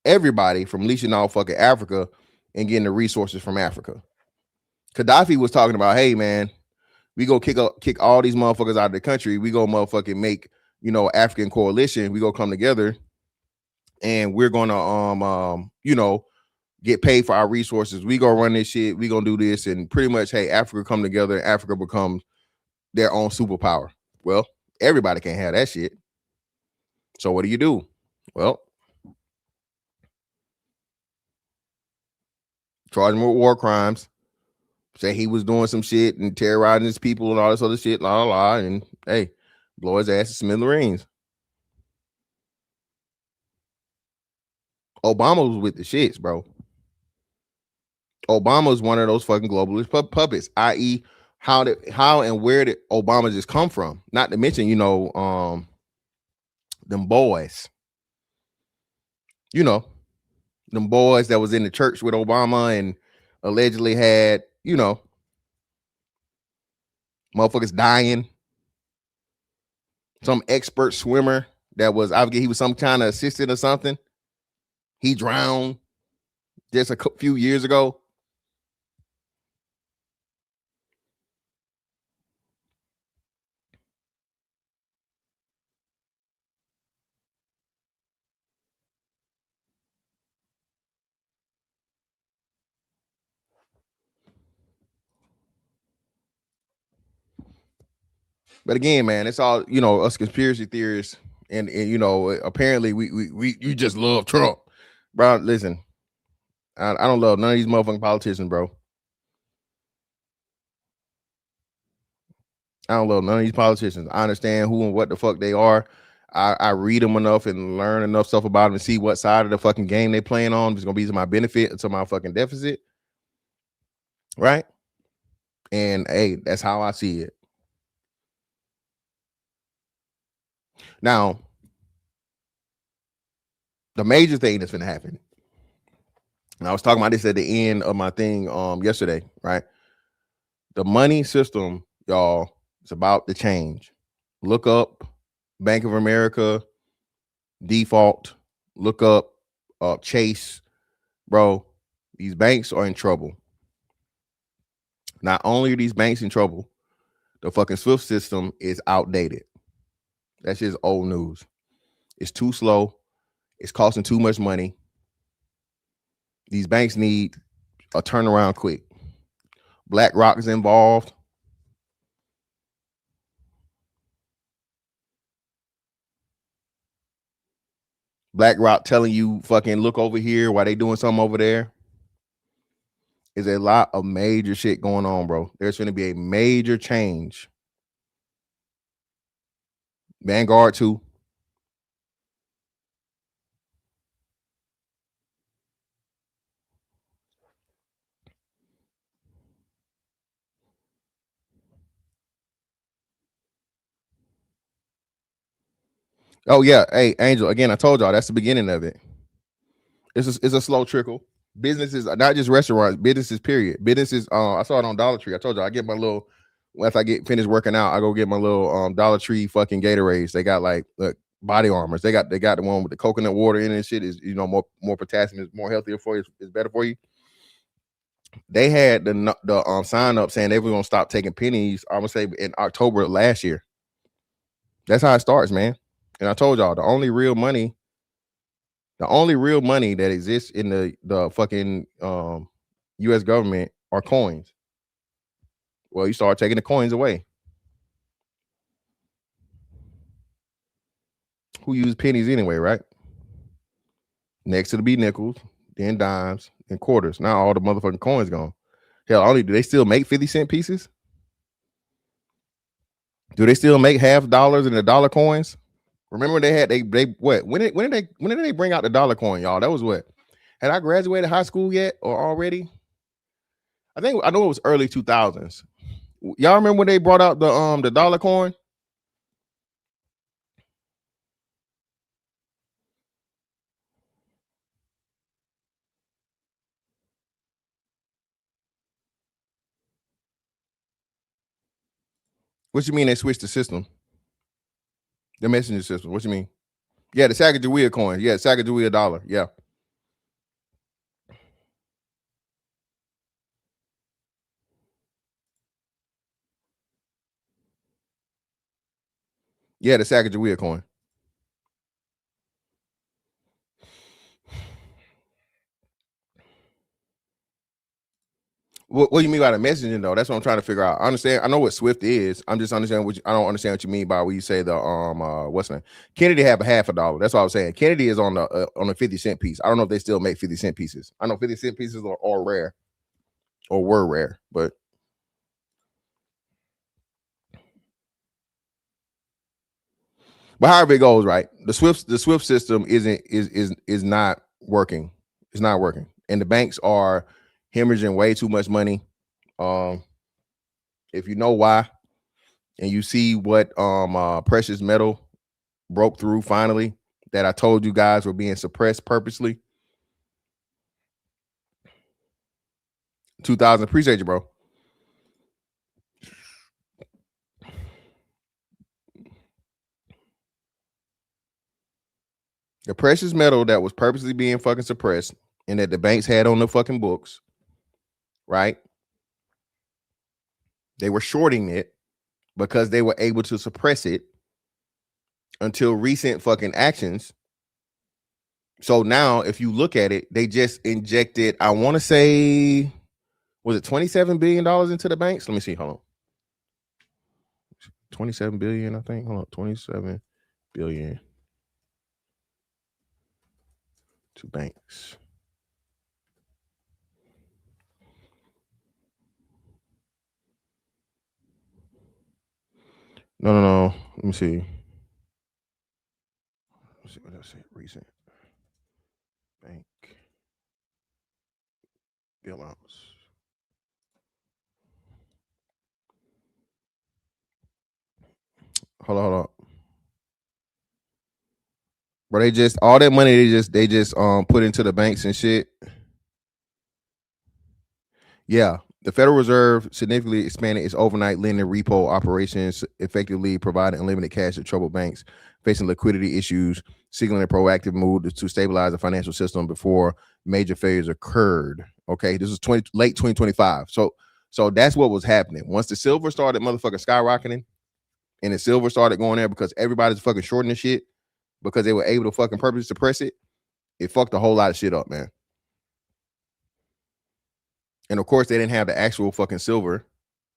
S1: everybody from leashing off fucking Africa and getting the resources from Africa. Gaddafi was talking about, hey man, we go kick all these motherfuckers out of the country. We go motherfucking make, African coalition. We go come together and we're gonna get paid for our resources. We go run this shit. We gonna do this, and pretty much, hey, Africa come together and Africa becomes their own superpower. Well, everybody can't have that shit. So what do? Well, charge him with war crimes, say he was doing some shit and terrorizing his people and all this other shit, la la la, and hey, blow his ass to smithereens. Obama was with the shits, bro. Obama was one of those fucking globalist puppets, i.e., how and where did Obama just come from? Not to mention, them boys. Them boys that was in the church with Obama and allegedly had, motherfuckers dying. Some expert swimmer that was, I forget, he was some kind of assistant or something. He drowned just a few years ago. But again, man, it's all, us conspiracy theorists. And apparently we you just love Trump. Bro, listen, I don't love none of these motherfucking politicians, bro. I don't love none of these politicians. I understand who and what the fuck they are. I read them enough and learn enough stuff about them and see what side of the fucking game they playing on. It's gonna be to my benefit or to my fucking deficit. Right? And hey, that's how I see it. Now, the major thing that's gonna happen, and I was talking about this at the end of my thing yesterday, right? The money system, y'all, it's about to change. Look up Bank of America, default, look up Chase. Bro, these banks are in trouble. Not only are these banks in trouble, the fucking SWIFT system is outdated. That's just old news. It's too slow. It's costing too much money. These banks need a turnaround quick. BlackRock is involved. BlackRock telling you fucking look over here while they doing something over there. Is a lot of major shit going on, bro. There's going to be a major change. Vanguard too. Oh yeah, hey Angel. Again, I told y'all that's the beginning of it. It's a slow trickle. Businesses, not just restaurants, businesses. Period. Businesses. I saw it on Dollar Tree. I told you I get my little. Once I get finished working out, I go get my little Dollar Tree fucking Gatorades. They got like body armors. They got the one with the coconut water in it and shit. Is more potassium, is more healthier for you. It's better for you. They had the sign up saying they were gonna stop taking pennies. I would say in October of last year. That's how it starts, man. And I told y'all the only real money that exists in the fucking U.S. government are coins. Well, you start taking the coins away. Who use pennies anyway, right? Next to the be nickels, then dimes, and quarters. Now all the motherfucking coins gone. Hell, do they still make 50-cent pieces? Do they still make half dollars and the dollar coins? Remember they what? When did they bring out the dollar coin, y'all? That was what? Had I graduated high school yet or already? I know it was early 2000s. Y'all remember when they brought out the dollar coin? What you mean they switched the system? The messenger system. What you mean? Yeah, the Sacagawea coin. Yeah, Sacagawea dollar. Yeah. Yeah, the Sacagawea coin. What do you mean by the messaging though? That's what I'm trying to figure out. I understand. I know what Swift is. I'm just understanding I don't understand what you mean by when you say the what's the name? Kennedy have a $50. That's what I was saying. Kennedy is on the 50-cent piece. I don't know if they still make 50-cent pieces. I know 50-cent pieces are rare or were rare, but however it goes, right? The Swift system is not working. It's not working, and the banks are hemorrhaging way too much money. If you know why, and you see what precious metal broke through finally, that I told you guys were being suppressed purposely. 2000, appreciate you, bro. The precious metal that was purposely being fucking suppressed and that the banks had on the fucking books, right? They were shorting it because they were able to suppress it until recent fucking actions. So now, if you look at it, they just injected, I want to say, was it $27 billion into the banks? Let me see. Hold on. 27 billion, I think. Hold on. 27 billion to banks. No. Let me see. Let's see what I say. Recent bank bailouts. Hold on. But they just all that money they just put into the banks and shit. Yeah. The Federal Reserve significantly expanded its overnight lending repo operations, effectively providing unlimited cash to troubled banks facing liquidity issues, signaling a proactive move to stabilize the financial system before major failures occurred. Okay, this is late 2025. So that's what was happening. Once the silver started motherfucking skyrocketing, and the silver started going there because everybody's fucking shorting the shit because they were able to fucking purposely suppress it, it fucked a whole lot of shit up, man. And of course, they didn't have the actual fucking silver,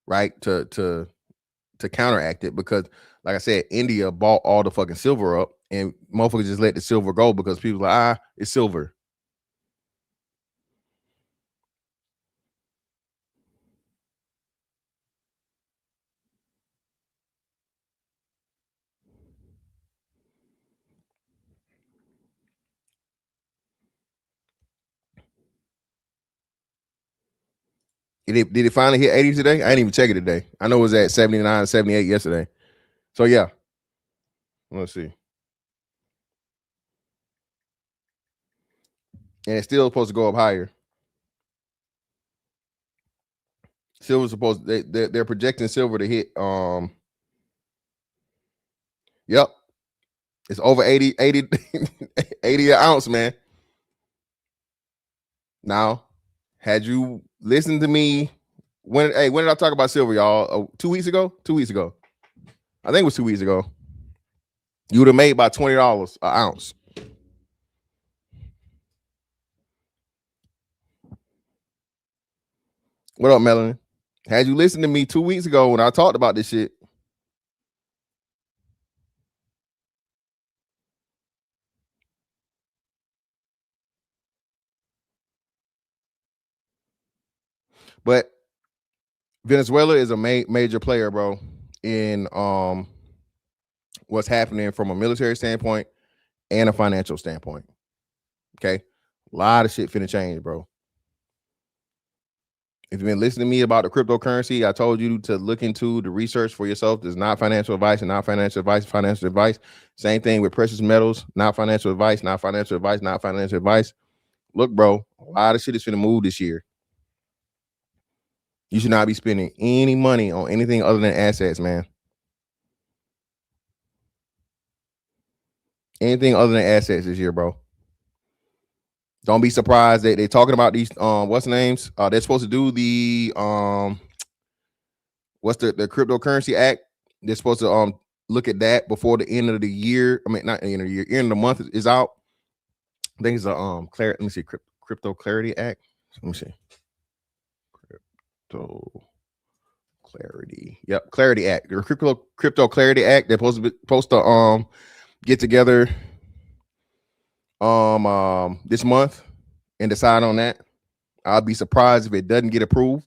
S1: right, to counteract it because, like I said, India bought all the fucking silver up, and motherfuckers just let the silver go because people like, it's silver. Did it finally hit 80 today? I didn't even check it today. I know it was at 79, 78 yesterday. So yeah. Let's see. And it's still supposed to go up higher. Silver's supposed they're projecting silver to hit yep. It's over 80 an ounce, man. Now, had you listened to me when did I talk about silver, y'all? 2 weeks ago? 2 weeks ago. I think it was 2 weeks ago. You would have made about $20 an ounce. What up, Melanie? Had you listened to me 2 weeks ago when I talked about this shit? But Venezuela is a major player, bro, in what's happening from a military standpoint and a financial standpoint. Okay, a lot of shit finna change, bro. If you've been listening to me about the cryptocurrency, I told you to look into the research for yourself. There's not financial advice and not financial advice, financial advice. Same thing with precious metals, not financial advice, not financial advice, not financial advice. Look, bro, a lot of shit is finna move this year. You should not be spending any money on anything other than assets, man. Anything other than assets this year, bro. Don't be surprised that they're talking about these what's the names? They're supposed to do the what's the cryptocurrency act? They're supposed to look at that before the end of the year. I mean, not the end of the year, end of the month is out. I think it's a let me see, Crypto Clarity Act. Let me see. Clarity. Yep, Clarity Act. The Crypto Clarity Act. They're supposed to get together this month and decide on that. I'll be surprised if it doesn't get approved.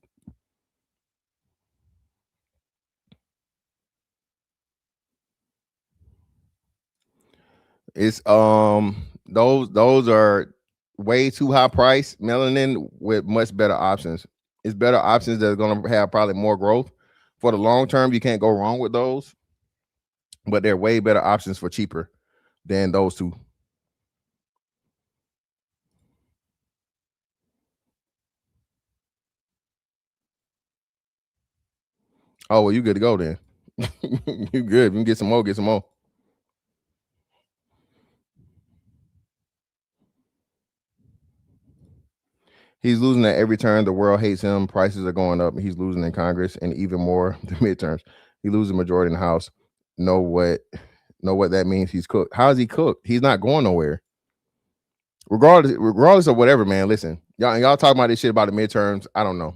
S1: It's those are way too high price melanin with much better options. It's better options that are going to have probably more growth for the long term. You can't go wrong with those, but they're way better options for cheaper than those two. Oh, well, you good to go then. You good. You can get some more. Get some more. He's losing at every turn. The world hates him. Prices are going up. He's losing in Congress and even more the midterms. He loses majority in the House. Know what that means? He's cooked. How is he cooked? He's not going nowhere. Regardless of whatever, man. Listen, y'all talking about this shit about the midterms. I don't know,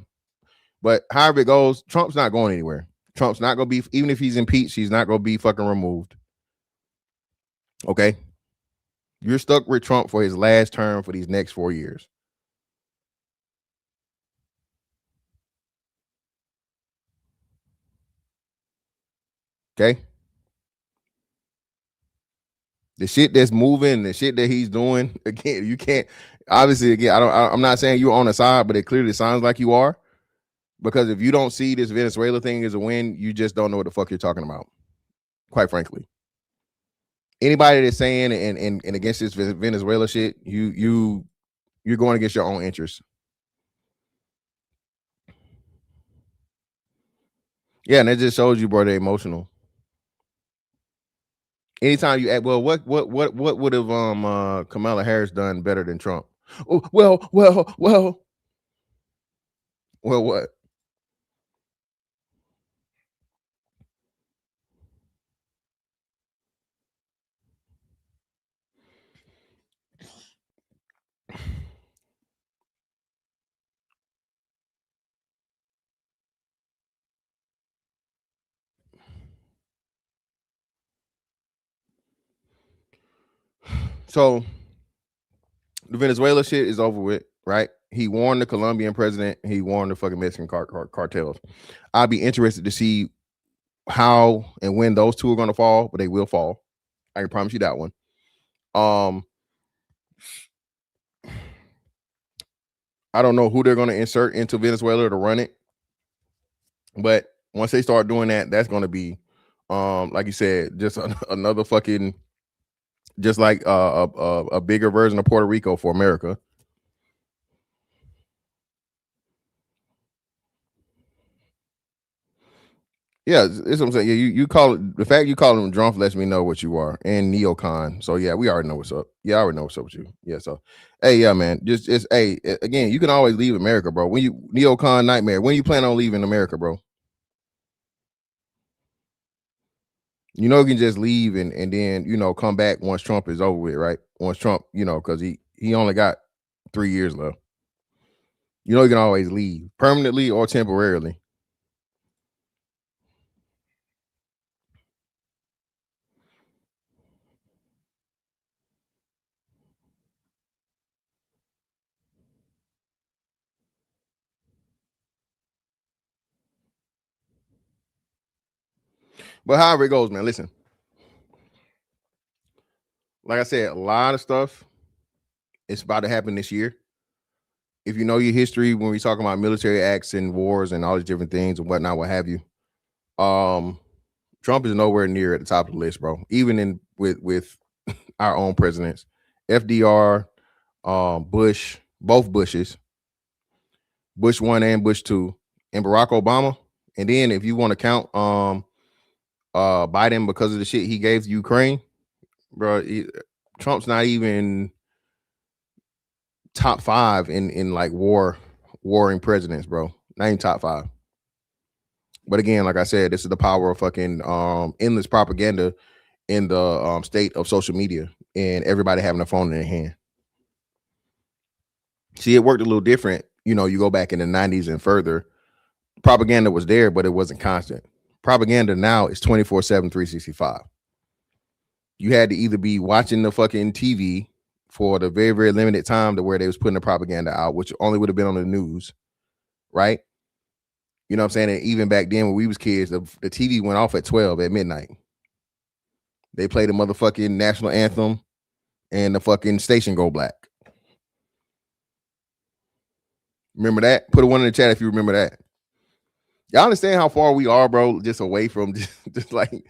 S1: but however it goes, Trump's not going anywhere. Trump's not gonna be, even if he's impeached, he's not gonna be fucking removed. Okay, you're stuck with Trump for his last term for these next 4 years. Okay. The shit that's moving, the shit that he's doing, again, you can't, obviously, again, I'm not saying you're on the side, but it clearly sounds like you are. Because if you don't see this Venezuela thing as a win, you just don't know what the fuck you're talking about. Quite frankly. Anybody that's saying and against this Venezuela shit, you're going against your own interests. Yeah, and it just shows you, bro, they're emotional. Anytime you ask, well, what would have Kamala Harris done better than Trump? Oh, well, what? So the Venezuela shit is over with, right? He warned the Colombian president. He warned the fucking Mexican cartels. I'd be interested to see how and when those two are going to fall, but they will fall. I can promise you that one. I don't know who they're going to insert into Venezuela to run it, but once they start doing that, that's going to be, like you said, just another fucking, just like a bigger version of Puerto Rico for America. Yeah, that's what I'm saying. Yeah, you call it, the fact you call him drunk lets me know what you are, and neocon. So yeah, we already know what's up. Yeah, I already know what's up with you. Yeah, so hey, yeah, man, just hey, again, you can always leave America, bro. When you neocon nightmare, when you plan on leaving America, bro? You know, you can just leave and then come back once Trump is over with, right? Once Trump, because he only got 3 years left. You can always leave permanently or temporarily. But however it goes, man, listen. Like I said, a lot of stuff is about to happen this year. If you know your history, when we talk about military acts and wars and all these different things and whatnot, what have you, Trump is nowhere near at the top of the list, bro. Even with our own presidents, FDR, Bush, both Bushes, Bush 1 and Bush 2, and Barack Obama. And then if you want to count Biden because of the shit he gave to Ukraine, bro, Trump's not even top 5 in like warring presidents, bro. Not even top 5. But again, like I said, this is the power of fucking endless propaganda in the state of social media and everybody having a phone in their hand. See, it worked a little different. You go back in the 90s and further propaganda was there, but it wasn't constant. Propaganda now is 24/7, 365. You had to either be watching the fucking TV for the very, very limited time to where they was putting the propaganda out, which only would have been on the news, right? You know what I'm saying? And even back then when we was kids, the TV went off at 12 at midnight. They played the motherfucking national anthem and the fucking station go black. Remember that? Put a one in the chat if you remember that. Y'all understand how far we are, bro? Just away from just like,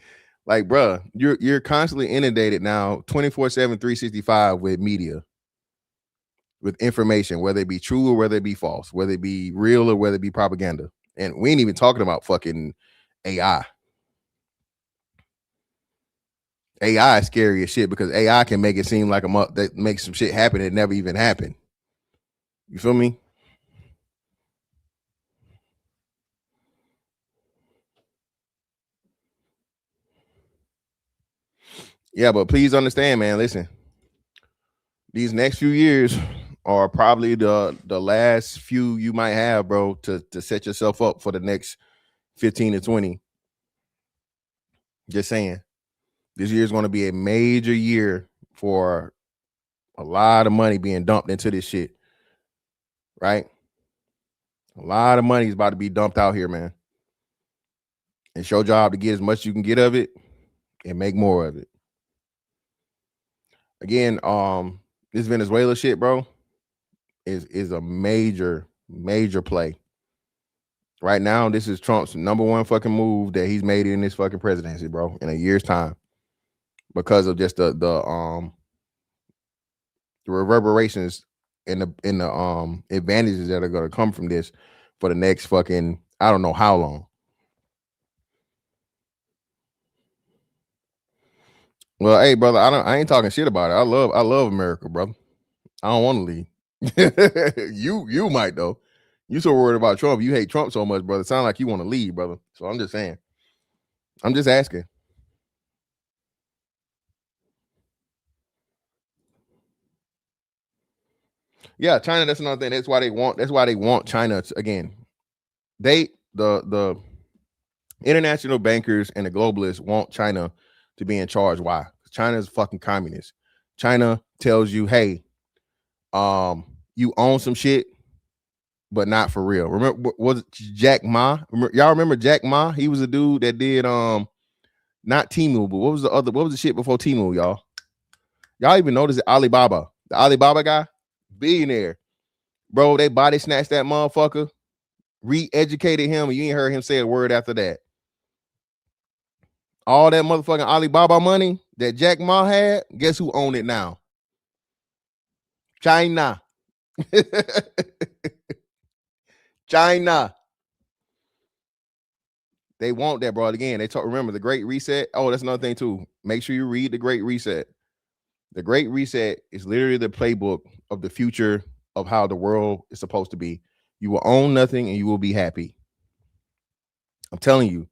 S1: bruh, you're constantly inundated now 24/7, 365 with media, with information, whether it be true or whether it be false, whether it be real or whether it be propaganda. And we ain't even talking about fucking AI. AI is scary as shit because AI can make it seem like that makes some shit happen that never even happened. You feel me? Yeah, but please understand, man. Listen, these next few years are probably the last few you might have, bro, to set yourself up for the next 15 to 20. Just saying, this year is going to be a major year for a lot of money being dumped into this shit, right? A lot of money is about to be dumped out here, man. It's your job to get as much you can get of it and make more of it. Again, this Venezuela shit, bro, is a major play. Right now, this is Trump's number one fucking move that he's made in this fucking presidency, bro, in a year's time, because of just the reverberations and the advantages that are going to come from this for the next fucking I don't know how long. Well, hey, brother, I ain't talking shit about it. I love America, brother. I don't want to leave. You might though. You so worried about Trump. You hate Trump so much, brother. It sounds like you want to leave, brother. So I'm just saying. I'm just asking. Yeah, China. That's another thing. That's why they want China to, again. The international bankers and the globalists want China to be in charge. Why? China is fucking communist. China tells you, hey, you own some shit, but not for real. Remember, was it Jack Ma? Y'all remember Jack Ma? He was a dude that did not Temu, but what was the shit before Temu, y'all? Y'all even notice it? Alibaba, the Alibaba guy, billionaire, bro. They body snatched that motherfucker, re-educated him, and you ain't heard him say a word after that. All that motherfucking Alibaba money that Jack Ma had, guess who owned it now? China. China. They want that, bro. Again, remember the Great Reset. Oh, that's another thing too. Make sure you read the Great Reset. The Great Reset is literally the playbook of the future of how the world is supposed to be. You will own nothing and you will be happy. I'm telling you.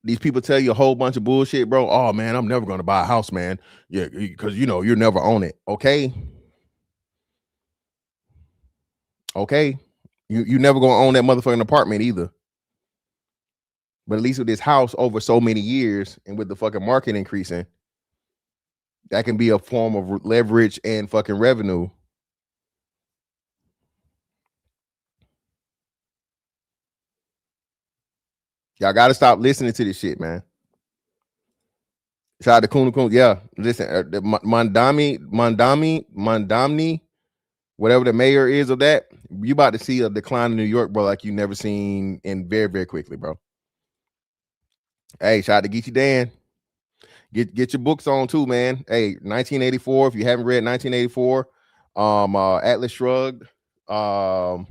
S1: These people tell you a whole bunch of bullshit, bro. Oh man, I'm never gonna buy a house, man. Yeah, because you'll never own it. Okay. You never gonna own that motherfucking apartment either. But at least with this house over so many years and with the fucking market increasing, that can be a form of leverage and fucking revenue. Y'all got to stop listening to this shit, man. Shout out to Kuna. Yeah, listen, Mandamni, whatever the mayor is of that, you about to see a decline in New York, bro, like you never seen in very, very quickly, bro. Hey, shout out to Geechee Dan. Get your books on too, man. Hey, 1984. If you haven't read 1984, Atlas Shrugged, Animal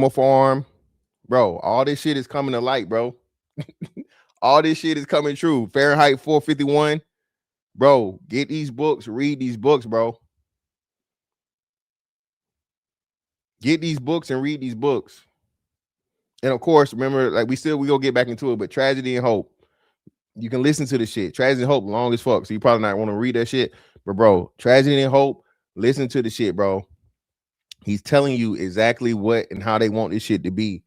S1: Farm, bro. All this shit is coming to light, bro. All this shit is coming true. Fahrenheit 451, bro. Get these books, read these books, bro. Get these books and read these books. And of course, remember, like we gonna get back into it, but Tragedy and Hope. You can listen to the shit. Tragedy and Hope, long as fuck. So you probably not want to read that shit. But bro, Tragedy and Hope, listen to the shit, bro. He's telling you exactly what and how they want this shit to be.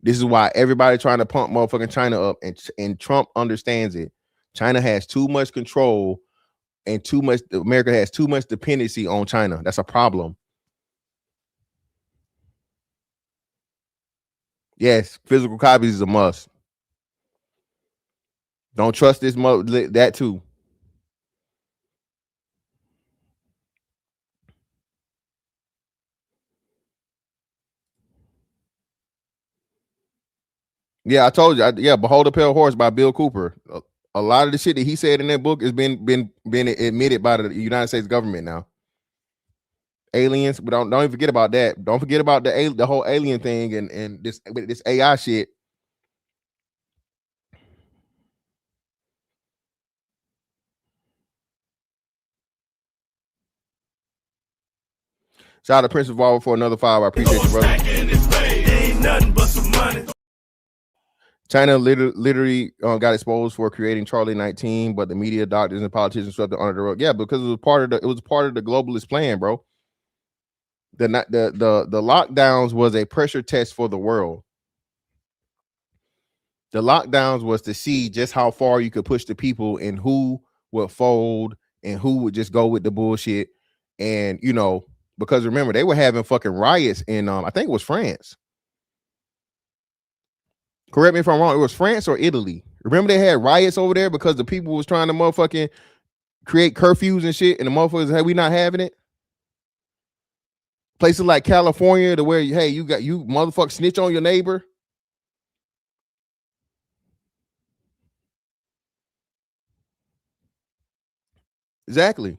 S1: This is why everybody trying to pump motherfucking China up, and Trump understands it. China has too much control and too much. America has too much dependency on China. That's a problem. Yes, physical copies is a must. Don't trust this that too. Yeah, I told you. Behold a Pale Horse by Bill Cooper. A lot of the shit that he said in that book has been admitted by the United States government now. Aliens, but don't even forget about that. Don't forget about the whole alien thing and this AI shit. Shout out to Prince of All for another 5. I appreciate you, brother. Ain't nothing but some money. China literally got exposed for creating Charlie 19, but the media, doctors, and politicians swept it under the rug. Yeah, because it was part of the globalist plan, bro. The lockdowns was a pressure test for the world. The lockdowns was to see just how far you could push the people and who would fold and who would just go with the bullshit. And because remember, they were having fucking riots in I think it was France. Correct me if I'm wrong. It was France or Italy. Remember they had riots over there because the people was trying to motherfucking create curfews and shit, and the motherfuckers we not having it. Places like California, to where you motherfucker snitch on your neighbor. Exactly.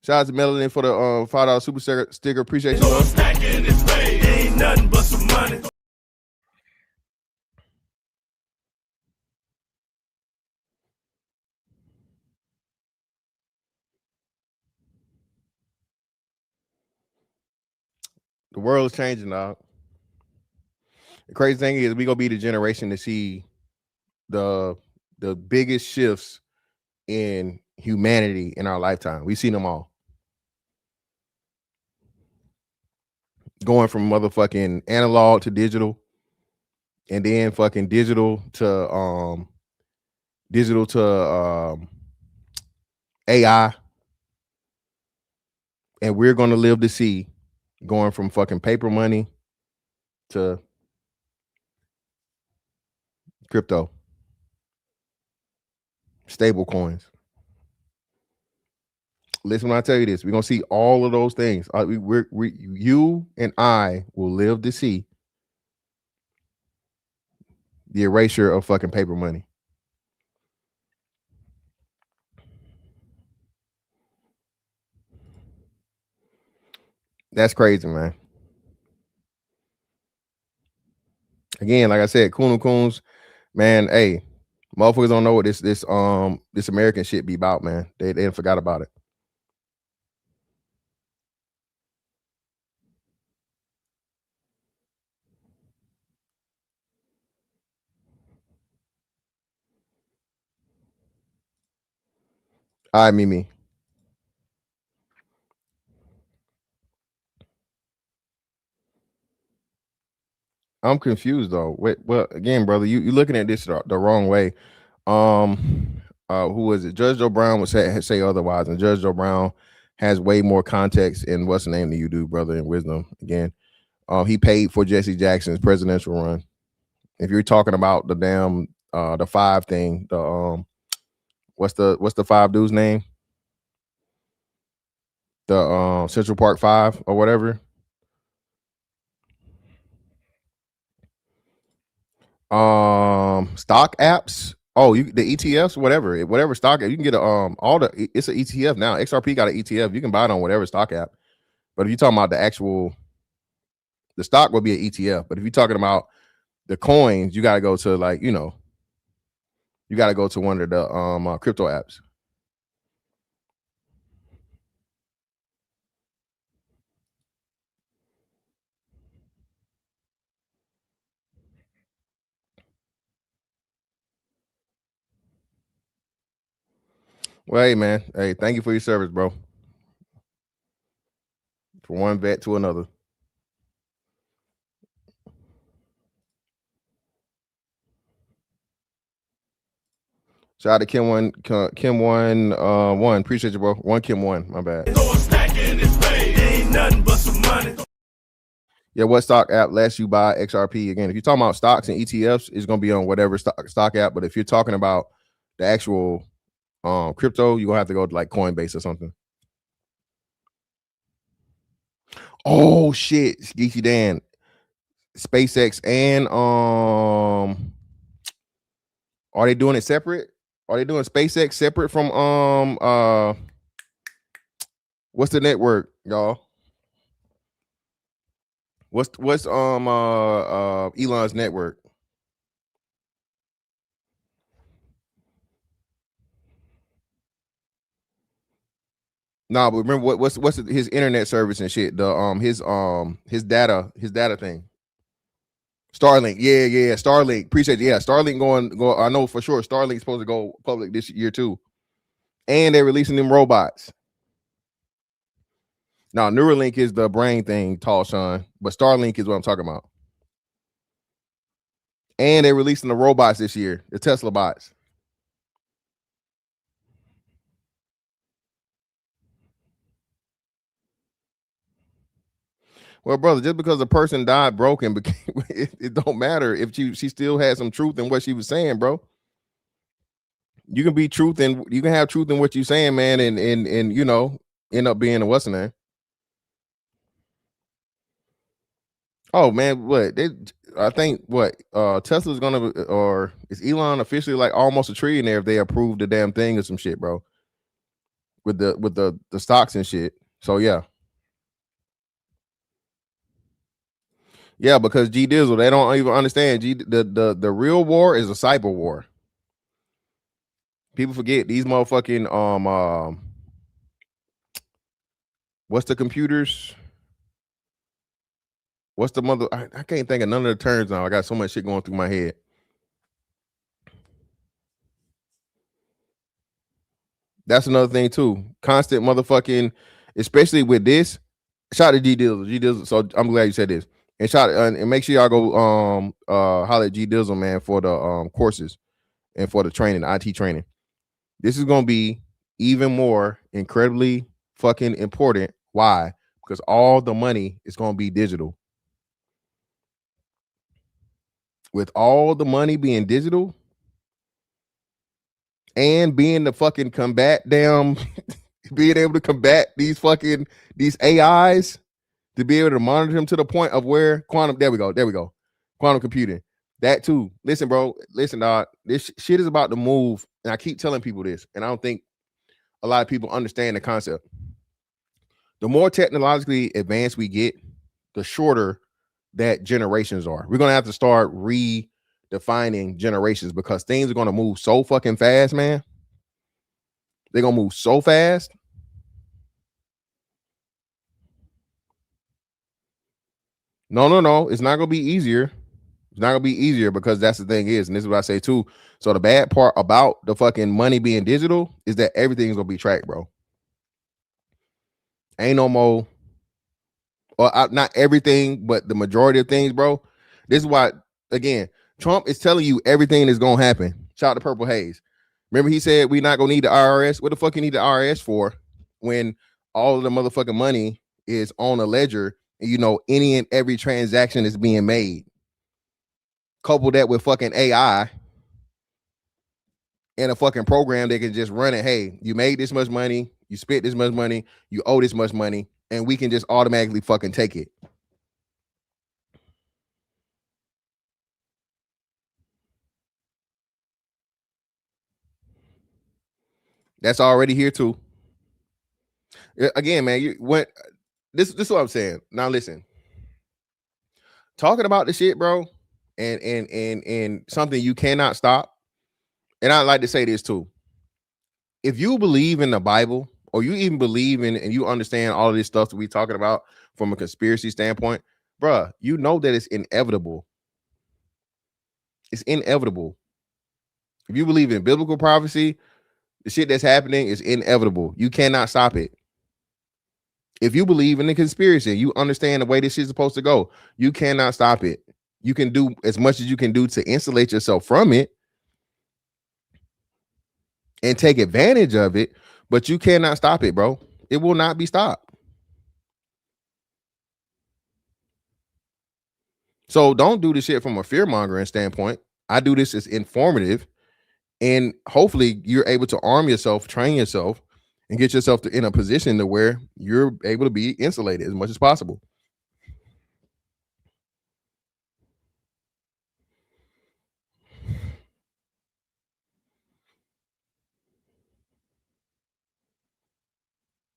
S1: Shout out to Melanie for the $5 super sticker. Appreciate you, love. Ain't nothing but some money. The world is changing, dog. The crazy thing is we gonna be the generation to see the biggest shifts in humanity in our lifetime. We've seen them all. Going from motherfucking analog to digital, and then fucking digital to AI. And we're gonna live to see going from fucking paper money to crypto, stable coins. Listen, when I tell you this, we're gonna see all of those things. You and I will live to see the erasure of fucking paper money. That's crazy, man. Again, like I said, Kuno Coons, man. Hey, motherfuckers don't know what this American shit be about, man. They forgot about it. All right, Mimi. I'm confused though. Wait, well, again, brother, you looking at this the wrong way. Who was it? Judge Joe Brown would say otherwise, and Judge Joe Brown has way more context in what's the name than you do, brother, and wisdom. Again, he paid for Jesse Jackson's presidential run. If you're talking about the damn the 5 thing, the what's the 5 dude's name? The Central Park 5 or whatever. Stock apps. Oh, the ETFs, whatever stock you can get it's an ETF now. XRP got an ETF. You can buy it on whatever stock app. But if you're talking about the stock will be an ETF. But if you're talking about the coins, you gotta go to you gotta go to one of the crypto apps. Well, hey man, hey, thank you for your service, bro. From one vet to another. Shout out to Kim one. Appreciate you, bro. Kim one. My bad.
S6: Ain't nothing but some money.
S1: Yeah, what stock app lets you buy XRP? Again, if you're talking about stocks and ETFs, it's gonna be on whatever stock app. But if you're talking about the actual crypto, you're gonna have to go to like Coinbase or something. Oh shit, Geeky Dan, SpaceX and are they doing it separate? Are they doing SpaceX separate from what's the network, y'all? What's Elon's network? Nah, but remember what's his internet service and shit? The his data thing. Starlink, yeah, Starlink. Appreciate it. Yeah, Starlink go. I know for sure Starlink's supposed to go public this year too, and they're releasing them robots. Now, Neuralink is the brain thing, Tall Sean, but Starlink is what I'm talking about. And they're releasing the robots this year, the Tesla bots. Well, brother, just because a person died broken, it don't matter if she still had some truth in what she was saying, bro. You can be truth and you can have truth in what you're saying, man, and you know, end up being a what's the name? Oh man, I think Tesla's gonna, or is Elon officially like almost a trillionaire if they approve the damn thing or some shit, bro. With the stocks and shit. So yeah. Yeah, because G Dizzle, they don't even understand. The real war is a cyber war. People forget these motherfucking what's the computers? What's the mother? I can't think of none of the terms now. I got so much shit going through my head. That's another thing too. Constant motherfucking, especially with this. Shout out to G Dizzle. So I'm glad you said this. And and make sure y'all go holler at G Dizzle, man, for the courses and for the training, IT training. This is gonna be even more incredibly fucking important. Why? Because all the money is gonna be digital. With all the money being digital and being the fucking combat damn being able to combat these AIs, to be able to monitor them to the point of where quantum, there we go. Quantum computing. That too. Listen, bro. Listen, dog. This shit is about to move. And I keep telling people this, and I don't think a lot of people understand the concept. The more technologically advanced we get, the shorter that generations are. We're gonna have to start redefining generations because things are gonna move so fucking fast, man. They're gonna move so fast. No. It's not gonna be easier. It's not gonna be easier because that's the thing is, and this is what I say too. So the bad part about the fucking money being digital is that everything's gonna be tracked, bro. Ain't no more, or not everything, but the majority of things, bro. This is why, again, Trump is telling you everything is gonna happen. Shout out to Purple Haze. Remember, he said we're not gonna need the IRS. What the fuck you need the IRS for when all of the motherfucking money is on a ledger and you know any and every transaction is being made? Couple that with fucking AI and a fucking program that can just run it. Hey, you made this much money, you spent this much money, you owe this much money, and we can just automatically fucking take it. That's already here too. Again, man, this is what I'm saying. Now listen, talking about the shit, bro, and something you cannot stop. And I like to say this too. If you believe in the Bible, or you even believe in and you understand all of this stuff that we're talking about from a conspiracy standpoint, bruh, you know that it's inevitable. It's inevitable. If you believe in biblical prophecy, the shit that's happening is inevitable. You cannot stop it. If you believe in the conspiracy, you understand the way this shit's supposed to go. You cannot stop it. You can do as much as you can do to insulate yourself from it and take advantage of it, but you cannot stop it, bro. It will not be stopped. So don't do this shit from a fear mongering standpoint. I do this as informative, and hopefully you're able to arm yourself, train yourself, and get yourself in a position to where you're able to be insulated as much as possible.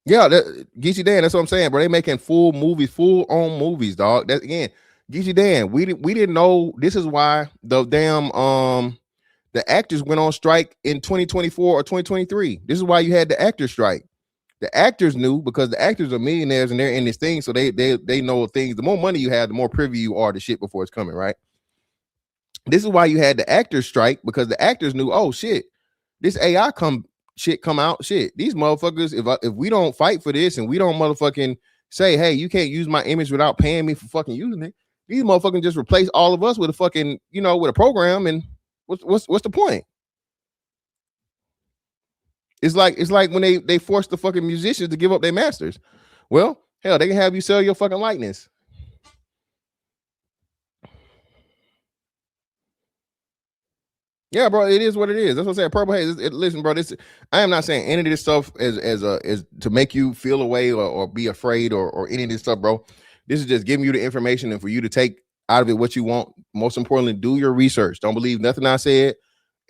S1: Yeah, Geechee Dan, that's what I'm saying, bro. They making full on movies, dog. That again, Geechee Dan, we didn't know. This is why the damn the actors went on strike in 2024 or 2023. This is why you had the actor strike. The actors knew because the actors are millionaires and they're in this thing, so they know things. The more money you have, the more privy you are to shit before it's coming, right? This is why you had the actors strike, because the actors knew, oh shit, this AI come out, shit. These motherfuckers, if we don't fight for this and we don't motherfucking say, hey, you can't use my image without paying me for fucking using it, these motherfuckers just replace all of us with a fucking, with a program, and what's the point? It's like when they force the fucking musicians to give up their masters. Well, hell, they can have you sell your fucking likeness. Yeah, bro, it is what it is. That's what I'm saying. Purple Haze. Listen, bro, I am not saying any of this stuff as to make you feel away or be afraid or any of this stuff, bro. This is just giving you the information and for you to take out of it what you want. Most importantly, do your research. Don't believe nothing I said.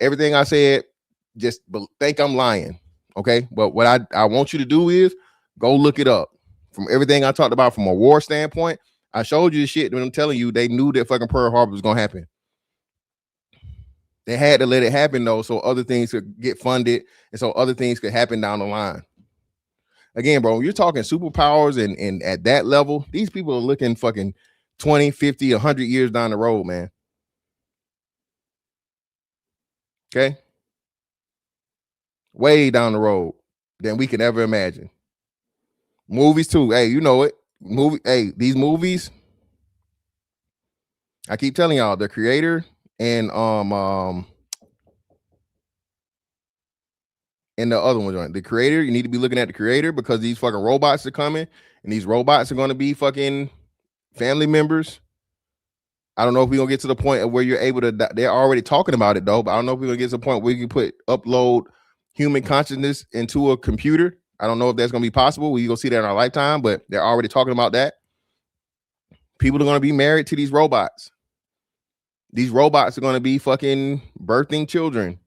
S1: Everything I said, just think I'm lying. Okay, but what I want you to do is go look it up. From everything I talked about from a war standpoint, I showed you the shit when I'm telling you they knew that fucking Pearl Harbor was gonna happen. They had to let it happen though, so other things could get funded and so other things could happen down the line. Again, bro, you're talking superpowers and at that level, these people are looking fucking 20, 50, 100 years down the road, man. Okay? Way down the road than we can ever imagine. Movies too. Hey, you know it. These movies, I keep telling y'all, the creator and the other one, the creator, you need to be looking at the creator because these fucking robots are coming and these robots are going to be fucking family members. I don't know if we're gonna get to the point of where you're able to, they're already talking about it though, but I don't know if we're gonna get to the point where you can upload human consciousness into a computer. I don't know if that's gonna be possible. We're gonna see that in our lifetime, but they're already talking about that. People are gonna be married to these robots. These robots are gonna be fucking birthing children.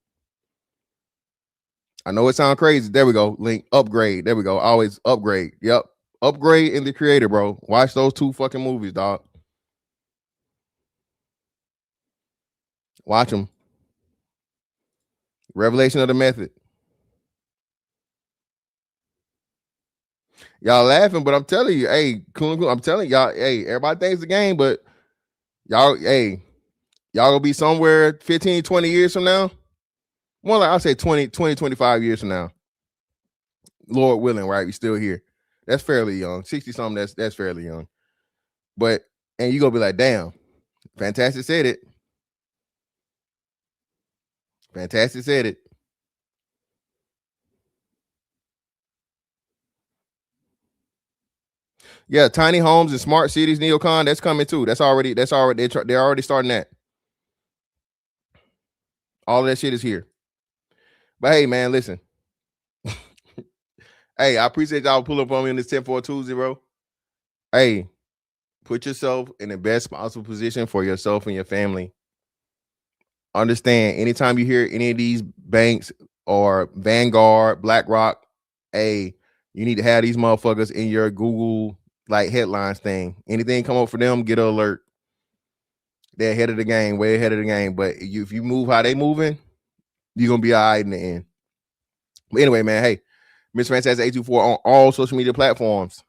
S1: I know it sounds crazy. There we go. Link, upgrade. There we go. Always upgrade. Yep. Upgrade in the creator, bro. Watch those 2 fucking movies, dog. Watch them. Revelation of the Method. Y'all laughing, but I'm telling you, hey, I'm telling y'all, hey, everybody thinks the game, but y'all gonna be somewhere 15, 20 years from now. More like I'll say 20, 25 years from now. Lord willing, right? We still here. That's fairly young. 60 something, that's fairly young. But and you gonna be like, damn, Fantastic said it. Fantastic said it. Yeah, tiny homes and smart cities, neocon, that's coming too. They're already starting that. All of that shit is here. But hey, man, listen. Hey, I appreciate y'all pull up on me in this Tinfoil Tuesday, bro. Hey, put yourself in the best possible position for yourself and your family. Understand, anytime you hear any of these banks or Vanguard, BlackRock, hey, you need to have these motherfuckers in your Google like headlines thing. Anything come up for them, get an alert. They're ahead of the game, way ahead of the game. But if you move how they moving, you're gonna be all right in the end. But anyway, man, hey, Mr. Fantastic 824 on all social media platforms.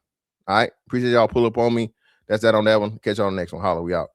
S1: All right, appreciate y'all pull up on me. That's that on that one. Catch y'all on the next one. Holla, we out.